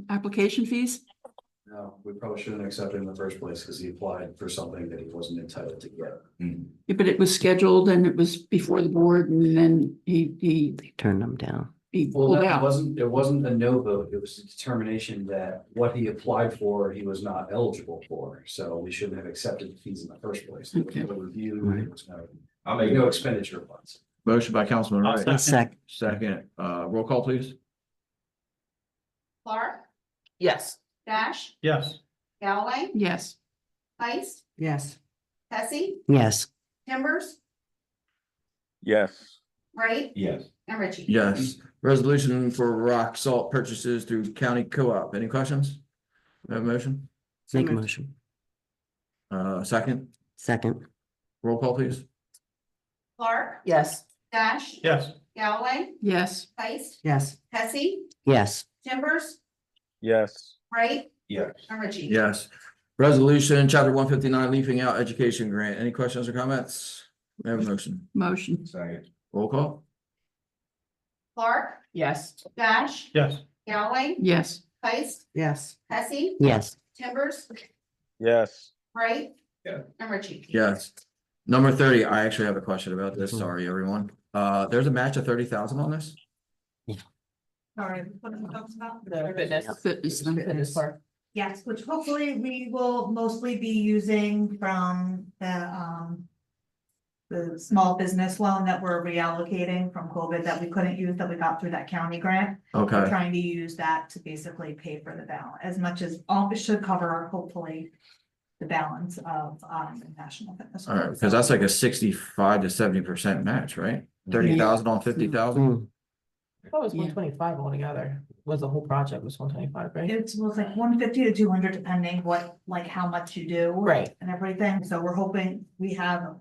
application fees? No, we probably shouldn't accept it in the first place because he applied for something that he wasn't entitled to get. Yeah, but it was scheduled and it was before the board and then he they turned them down. Well, pulled it out. wasn't a no vote. It was a determination that what he applied for, he was not eligible for. So we shouldn't have accepted the fees in the first place. There was no review, there was no expenditure funds. Motion by Councilman I'll Wright, Second, second, roll call, please. Clark, Yes. Dash, Yes. Galloway, Yes. Heiss, Yes. Hesse, yes, Timbers, yes, Wright, Yes. and Ritchie. Yes, resolution for rock salt purchases through county co-op. Any questions? Have a motion? So make a moved. motion. Second, Second, roll call, please. Clark, Yes. Dash, Yes. Galloway, Yes. Heiss, Yes. Hesse, yes, Timbers, yes, Wright, Yes. and Ritchie. Yes. Resolution, chapter 159, leafing out education grant. Any questions or comments? May I have a motion? Motion. Second. Roll call? Clark, Yes. Dash, Yes. Galloway, Yes. Heiss, Yes. Hesse, yes, Timbers, yes, Wright, Yeah. and Ritchie. Yes. Number 30, I actually have a question about this. Mhm. Sorry, everyone. There's a match of 30,000 on this? Sorry, what are we talking about? The fitness. Fitness. Fitness park. Yes, which hopefully we will mostly be using from the small business loan that we're reallocating from COVID that we couldn't use, that we got through that county grant. We're Okay, trying to use that to basically pay for the balance, as much as, all it should cover, hopefully, the balance of, the National Fitness. all right, because that's like a 65 to 70% match, right? 30,000 on 50,000? Mm, I thought it was Yeah. 125 altogether. Was the whole project was 125, right? It was like 150 to 200, depending what, like, how much you do. Right. And everything, so we're hoping we have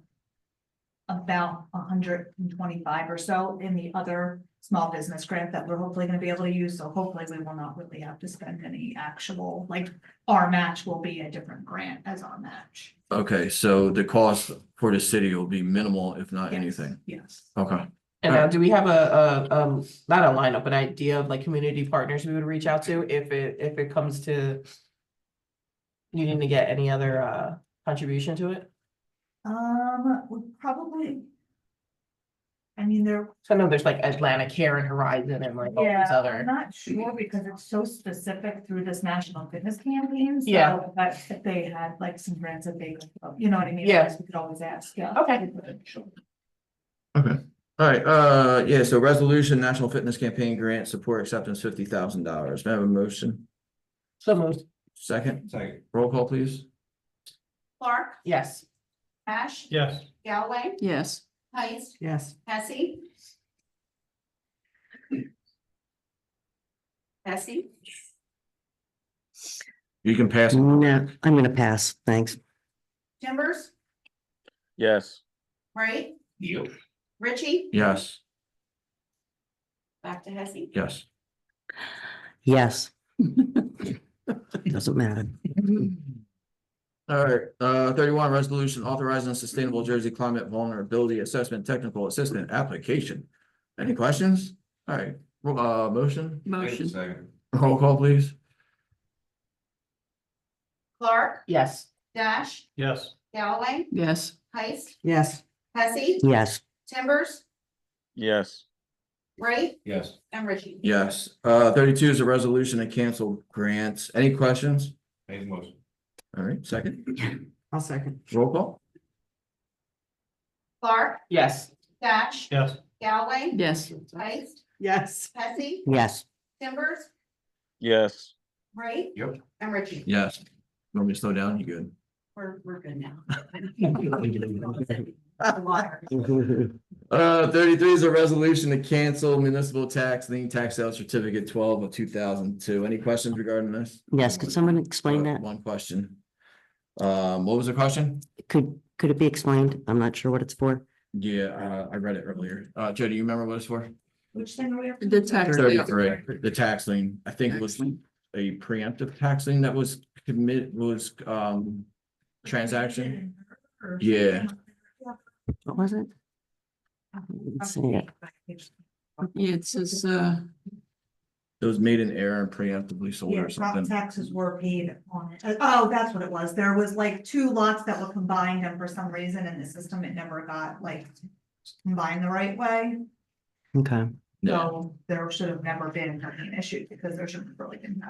about 125 or so in the other small business grant that we're hopefully gonna be able to use, so hopefully we will not really have to spend any actual, like, our match will be a different grant as our match. Okay, so the cost for the city will be minimal, if not Yes, anything. Yes. Okay, And now, do we have not a lineup, an idea of like community partners we would reach out to if it comes to needing to get any other contribution to it? We probably. I mean, there, So I know there's like Atlantic Care and Horizon and like all these yeah, I'm other. not sure because it's so specific through this national fitness campaign. So Yeah. if they had like some grants that they, you know what I mean? Yeah. We could always ask, yeah. Okay. okay. All right, yeah, so resolution, National Fitness Campaign Grant Support Acceptance, $50,000. May I have a motion? So moved. Second, Second. roll call, please. Clark, Yes. Dash, Yes. Galloway, Yes. Heiss, Yes. Hesse. Hesse, You can pass. no, I'm gonna pass, thanks. Timbers, yes, Wright, Ritchie, Yes, back to Hesse. yes. Yes. Doesn't matter. All right, 31, resolution authorizing Sustainable Jersey Climate Vulnerability Assessment Technical Assistant Application. Any questions? All right, motion, Motion. Second. roll call, please. Clark, Yes. Dash, Yes. Galloway, Yes. Heiss, Yes. Hesse, Yes, Timbers, yes, Wright, Yes. and Ritchie. Yes, 32 is a resolution to cancel grants. Any questions? Make a motion. All right, second, I'll second. roll call. Clark, Yes. Dash, Yes. Galloway, Yes. Heiss, Yes. Hesse, yes, Timbers, yes, Right? Yep. And Richie. Yes. Want me to slow down? You good? We're good now. 33 is a resolution to cancel municipal tax lien tax sale certificate 12 of 2002. Any questions regarding this? Yes, could someone explain that? One question. What was the question? Could it be explained? I'm not sure what it's for. Yeah, I read it earlier. Joe, do you remember what it's for? Which thing are we up to? The tax. 33, the tax lien. I think it was a preemptive tax lien that was transaction. Yeah. What was it? I didn't see it. Yeah, it says, It was made in error and preemptively sold Yeah, or something. taxes were paid on it. Oh, that's what it was. There was like two lots that were combined and for some reason in the system, it never got like combined the right way. Okay, So there should have never been an issue because there should have really been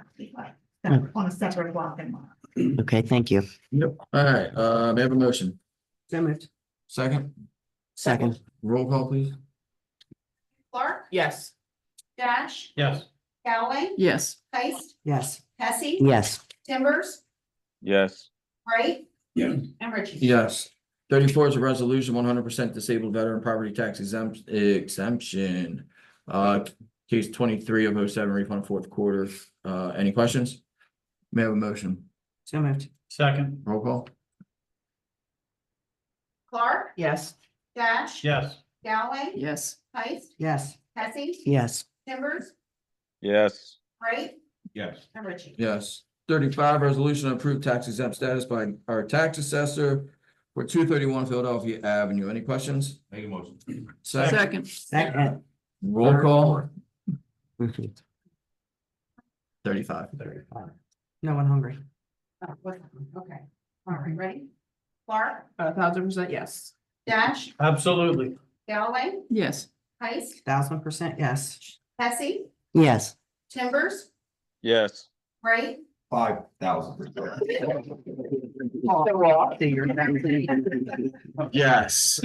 that on a separate block and lot. okay, thank you. Yep. All right, may I have a motion? So moved. Second, Second, roll call, please. Clark, Yes. Dash, Yes. Galloway, yes, Heist, Yes. Hesse, yes, Timbers, Yes. Wright, Yeah. and Richie. Yes. 34 is a resolution 100% disabled veteran property tax exemption. Case 23 of 07 refund fourth quarter. Any questions? May I have a motion? So moved. Second. Roll call. Clark, Yes. Dash, Yes. Galloway, yes, Heist, Yes. Hesse, yes, Timbers, Yes. Wright, Yes. and Richie. Yes. 35, resolution to approve tax exempt status by our tax assessor for 231 Philadelphia Avenue. Any questions? Make a motion. second, Second. Roll call. 35. No one hungry. Oh, what happened? Okay, all right, ready? Clark, 1,000% yes. Dash, Absolutely. Galloway, yes, Heist, 1,000% yes. Hesse, yes, Timbers, Yes. Wright, 5,000. Yes.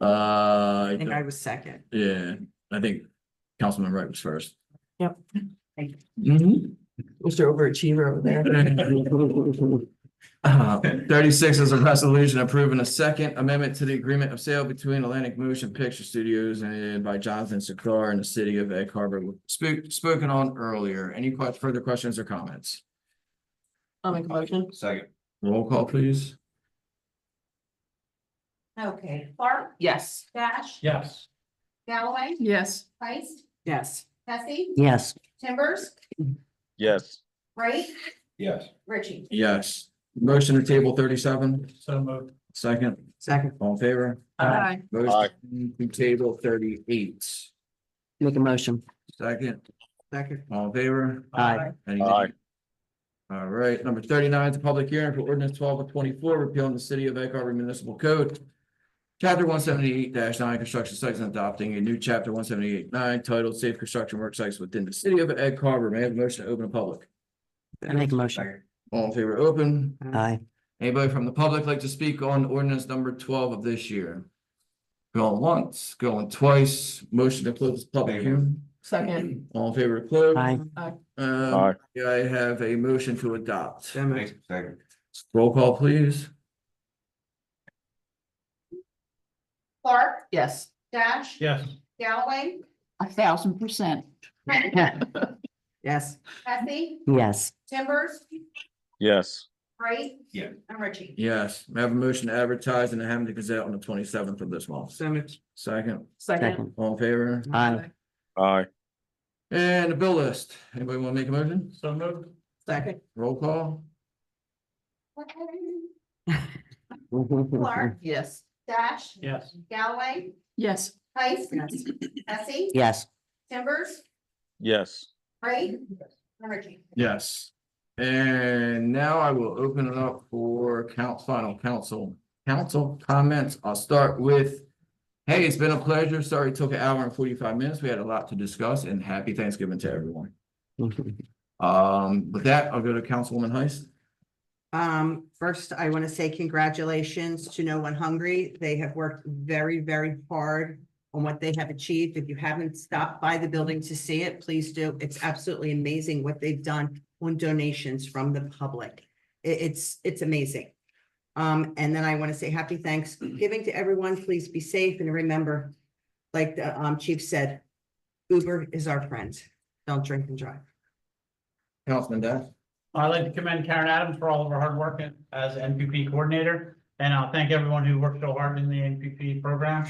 I think I was second. Yeah, I think Councilman Wright was first. Yep. Mhm. Mr. Overachiever over there. 36 is a resolution approving a second amendment to the agreement of sale between Atlantic Motion Picture Studios and by Jonathan Sakar and the city of Egg Harbor. Spoken on earlier. Any further questions or comments? I'll make a motion. Second. Roll call, please. okay, Clark, Yes. Dash, Yes. Galloway, yes, Heist, Yes. Hesse, yes, Timbers, Yes. Wright, Yes. Richie. Yes. Motion to table 37. So moved. Second, Second. all in favor? aye, Motion to table 38. make a motion. Second, Second. all in favor? Aye. Any Aye. nay? All right, number 39 is a public hearing for ordinance 12 of 24, repealing the city of Egg Harbor Municipal Code. Chapter 178-9, construction sites and adopting a new chapter 178-9 titled Safe Construction Work Sites within the city of Egg Harbor. May I have a motion to open the public? I make a motion. All in favor, open. Aye, Anybody from the public like to speak on ordinance number 12 of this year? Going once, going twice, motion to close the public hearing. Second. All in favor to close? aye, Aye. Yeah, I have a motion to adopt. So moved. Second. Roll call, please. Clark, Yes. Dash, Yes. Galloway, 1,000%, Yes. Hesse, yes, Timbers, Yes. Wright. Yeah. And Richie. Yes, may I have a motion to advertise and have the Gazette on the 27th of this month. So moved. Second, Second. second, all in favor? aye, Aye. And the bill list. Anybody want to make a motion? So moved. Second. Roll call? Clark, Yes. Dash, Yes. Galloway, yes, Heist, Hesse, yes, Timbers, Yes. Wright, and Richie. Yes. And now I will open it up for final council comments. I'll start with, hey, it's been a pleasure. Sorry it took an hour and 45 minutes. We had a lot to discuss, and happy Thanksgiving to everyone. With that, I'll go to Councilwoman Heist. First, I want to say congratulations to No One Hungry. They have worked very, very hard on what they have achieved. If you haven't stopped by the building to see it, please do. It's absolutely amazing what they've done on donations from the public. It's amazing. And then I want to say happy Thanksgiving to everyone. Please be safe and remember, like the chief said, Uber is our friend. Don't drink and drive. Councilman Dash. I'd like to commend Karen Adams for all of her hard work as NPP coordinator, and I'll thank everyone who worked so hard in the NPP program.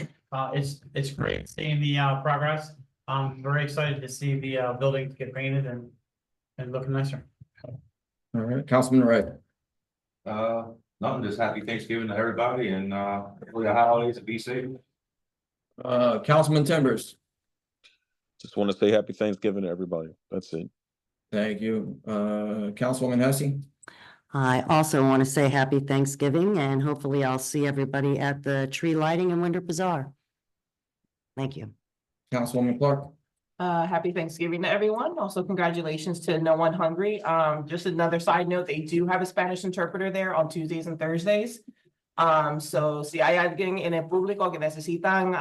It's great seeing the progress. I'm very excited to see the buildings get painted and looking nicer. All right, Councilman Red. Nothing, just happy Thanksgiving to everybody and hopefully the holidays and be safe. Councilman Timbers. Just want to say happy Thanksgiving to everybody. That's it. Thank you. Councilwoman Hesse. I also want to say happy Thanksgiving and hopefully I'll see everybody at the tree lighting and winter bazaar. Thank you. Councilwoman Clark. Happy Thanksgiving to everyone. Also, congratulations to No One Hungry. Just another side note, they do have a Spanish interpreter there on Tuesdays and Thursdays. So si hay alguien en el público que necesitan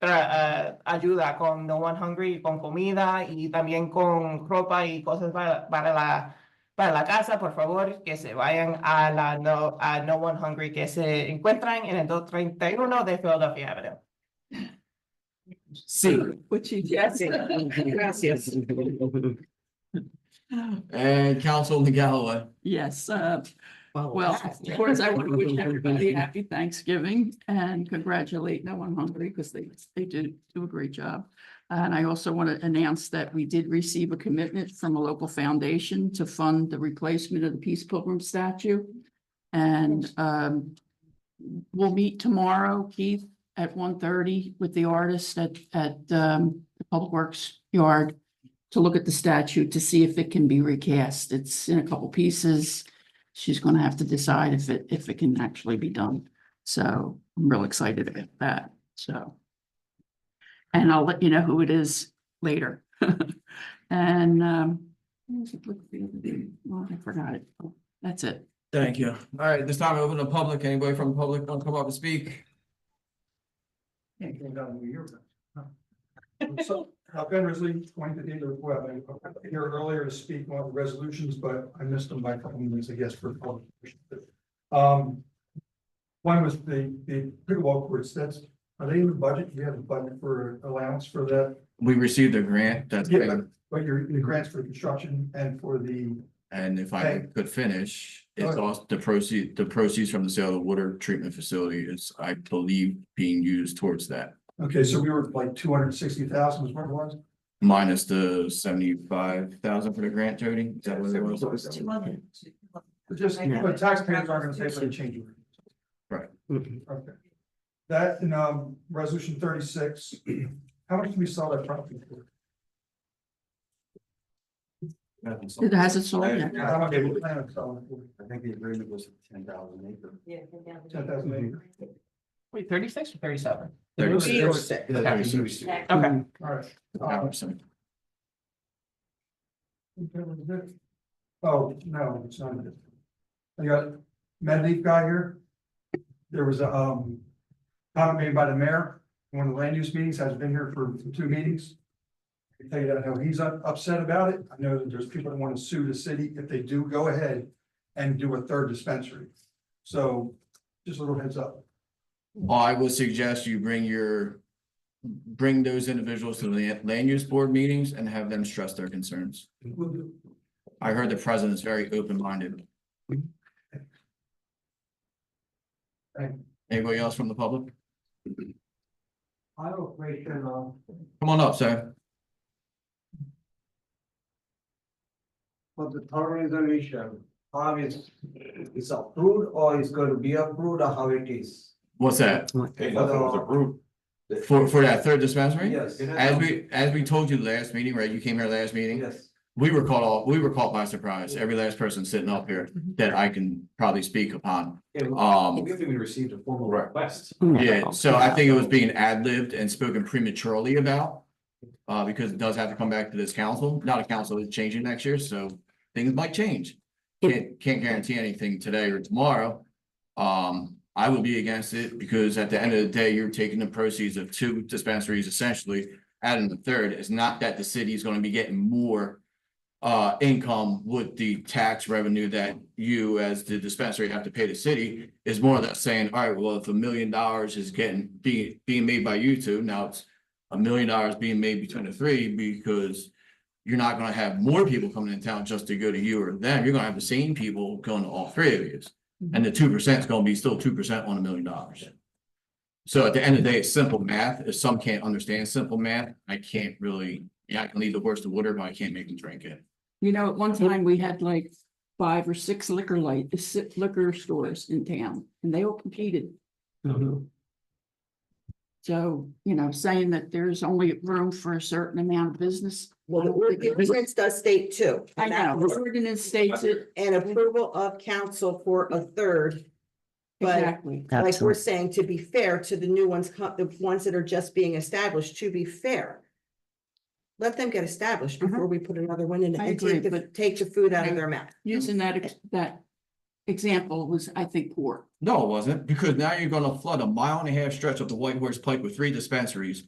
ayuda con No One Hungry, con comida y también con ropa y cosas para la casa, por favor, que se vayan a No One Hungry que se encuentran en el 231 de Philadelphia Avenue. Sí. Which he Yes. Gracias. And Councilman Galloway. Yes, well, of course, I want to wish everybody happy Thanksgiving and congratulate No One Hungry because they did do a great job. And I also want to announce that we did receive a commitment from a local foundation to fund the replacement of the Peace Pilgrim statue. And we'll meet tomorrow, Keith, at 1:30 with the artist at the Public Works Yard to look at the statue to see if it can be recast. It's in a couple pieces. She's going to have to decide if it can actually be done. So I'm real excited about that. So, and I'll let you know who it is later. And well, I forgot it. That's it. Thank you. All right, this time I open the public. Anybody from the public want to come up and speak? So, Ben Risley, 20 Daily Web. I was here earlier to speak on the resolutions, but I missed them by a couple minutes, I guess, for public. One was the pickleball courts. Are they in the budget? Do you have a budget for allowance for that? We received a grant that's. Yeah, but the grants for construction and for the. And if I Okay. could finish, it's Go also the proceeds from the sale of the water treatment facility is, I believe, being used towards that. Okay, so we were like 260,000 is what it was? Minus the 75,000 for the grant, Jody? Is that what it was? Just, but taxpayers aren't gonna pay for the change order. Right. Okay. That in resolution 36, how much do we sell that property for? It hasn't sold yet. How much do we plan on selling it for? I think the agreement was 10,000 acres. 10,000 acres. Wait, 36 or 37? 36. Okay. Okay, Okay. all right. 5%. Oh, no, it's not. I got MedLeaf guy here. There was a comment made by the mayor, one of the land use meetings, has been here for 2 meetings. I can tell you that how he's upset about it. I know that there's people that want to sue the city if they do go ahead and do a 3rd dispensary. So just a little heads up. I would suggest you bring those individuals to the land use board meetings and have them stress their concerns. I heard the president's very open-minded. Anybody else from the public? I have a question. Come on up, sir. For the third resolution, how is approved or is going to be approved or how it is? What's that? Hey, nothing was approved. For that 3rd dispensary? Yes. As we told you last meeting, right? You came here last meeting. Yes. We were caught by surprise. Every last person sitting up here that I can probably speak upon. We received a formal request. Yeah, so I think it was being ad-libbed and spoken prematurely about. Because it does have to come back to this council. Not a council is changing next year, so things might change. Can't guarantee anything today or tomorrow. I would be against it because at the end of the day, you're taking the proceeds of 2 dispensaries essentially, adding the third. It's not that the city is gonna be getting more income with the tax revenue that you as the dispensary have to pay the city. Is more or less saying, all right, well, if $1 million is being made by you two, now it's $1 million being made between the three, because you're not gonna have more people coming in town just to go to you or them. You're gonna have the same people going to all three of you. And the 2% is gonna be still 2% on $1 million. So at the end of the day, it's simple math. If some can't understand simple math, I can't really, I can lead the horse to water, but I can't make them drink it. You know, at one time, we had like 5 or 6 liquor stores in town, and they all competed. So, you know, saying that there's only room for a certain amount of business. Well, the ordinance does state 2. I know, the ordinance states it. And approval of council for a third. But Exactly. like we're Absolutely. saying, to be fair to the new ones, the ones that are just being established, to be fair. Let them get established before we put another one in I and agree, take the food out of their mouth. Using that example was, I think, poor. No, it wasn't, because now you're gonna flood a 1.5 mile stretch of the White Horse Pike with 3 dispensaries.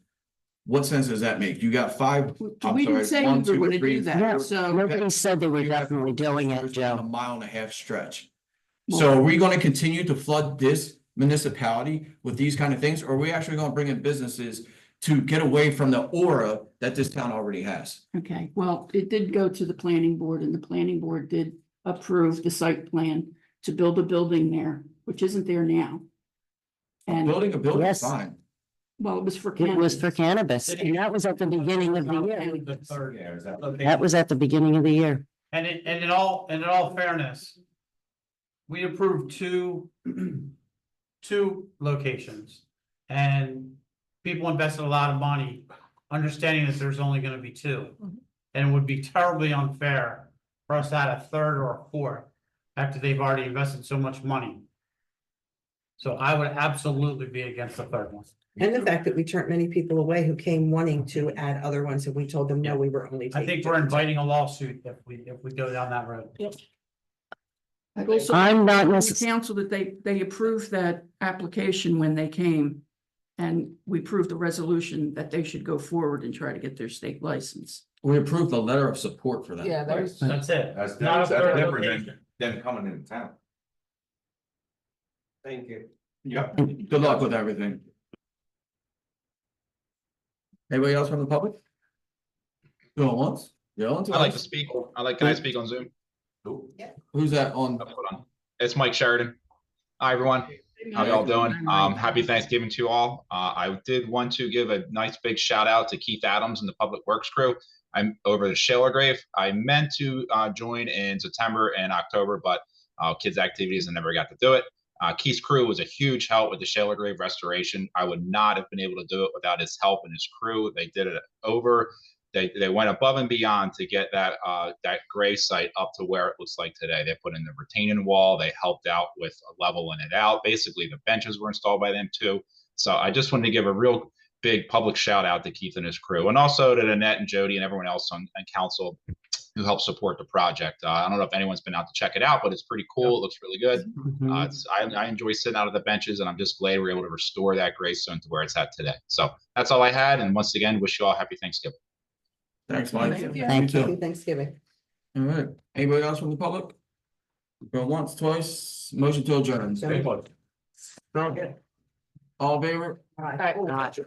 What sense does that make? You got 5. I'm We didn't sorry, say 1, we 2, were gonna three, do that, Yeah, so. nobody said they were You have definitely doing it, on a Joe. 1.5 mile stretch. So are we gonna continue to flood this municipality with these kind of things, or are we actually gonna bring in businesses to get away from the aura that this town already has? Okay, well, it did go to the planning board, and the planning board did approve the site plan to build a building there, which isn't there now. And, Building a building is Yes. fine. well, it was for It was for cannabis. cannabis, and that was at the beginning of the year. The third, yeah, is that? That was at the beginning of the year. And in all fairness, we approved two locations. And people invested a lot of money, understanding that there's only gonna be 2. And it would be terribly unfair for us to add a third or a fourth after they've already invested so much money. So I would absolutely be against the third one. And the fact that we turned many people away who came wanting to add other ones, and we told them, no, we were only. I think we're inviting a lawsuit if we go down that road. I've also I'm not told the necess- council that they approved that application when they came. And we approved the resolution that they should go forward and try to get their state license. We approved a letter of support for that. Yeah, there's. That's it. That's Not a third different location. than them coming into town. Thank you. Yeah, good luck with everything. Anybody else from the public? Going once? Going I'd like to twice? speak. Can I speak on Zoom? Who's that on? Oh, hold on. It's Mike Sheridan. Hi, everyone. How y'all doing? Happy Thanksgiving to you all. I did want to give a nice big shout out to Keith Adams and the Public Works crew. I'm over at Shaler Grave. I meant to join in September and October, but kids' activities, I never got to do it. Keith's crew was a huge help with the Shaler Grave restoration. I would not have been able to do it without his help and his crew. They did it over. They went above and beyond to get that grave site up to where it looks like today. They put in the retaining wall. They helped out with leveling it out. Basically, the benches were installed by them too. So I just wanted to give a real big public shout out to Keith and his crew, and also to Annette and Jody and everyone else on council who helped support the project. I don't know if anyone's been out to check it out, but it's pretty cool. It looks really good. I enjoy sitting out of the benches, and I'm just glad we're able to restore that gravestone to where it's at today. So that's all I had. And once again, wish you all happy Thanksgiving. Thanks, Mike. Thank you. Thank you. Happy Thanksgiving. All right, anybody else from the public? Going once, twice, motion to adjourn. All in favor? Aye. I want to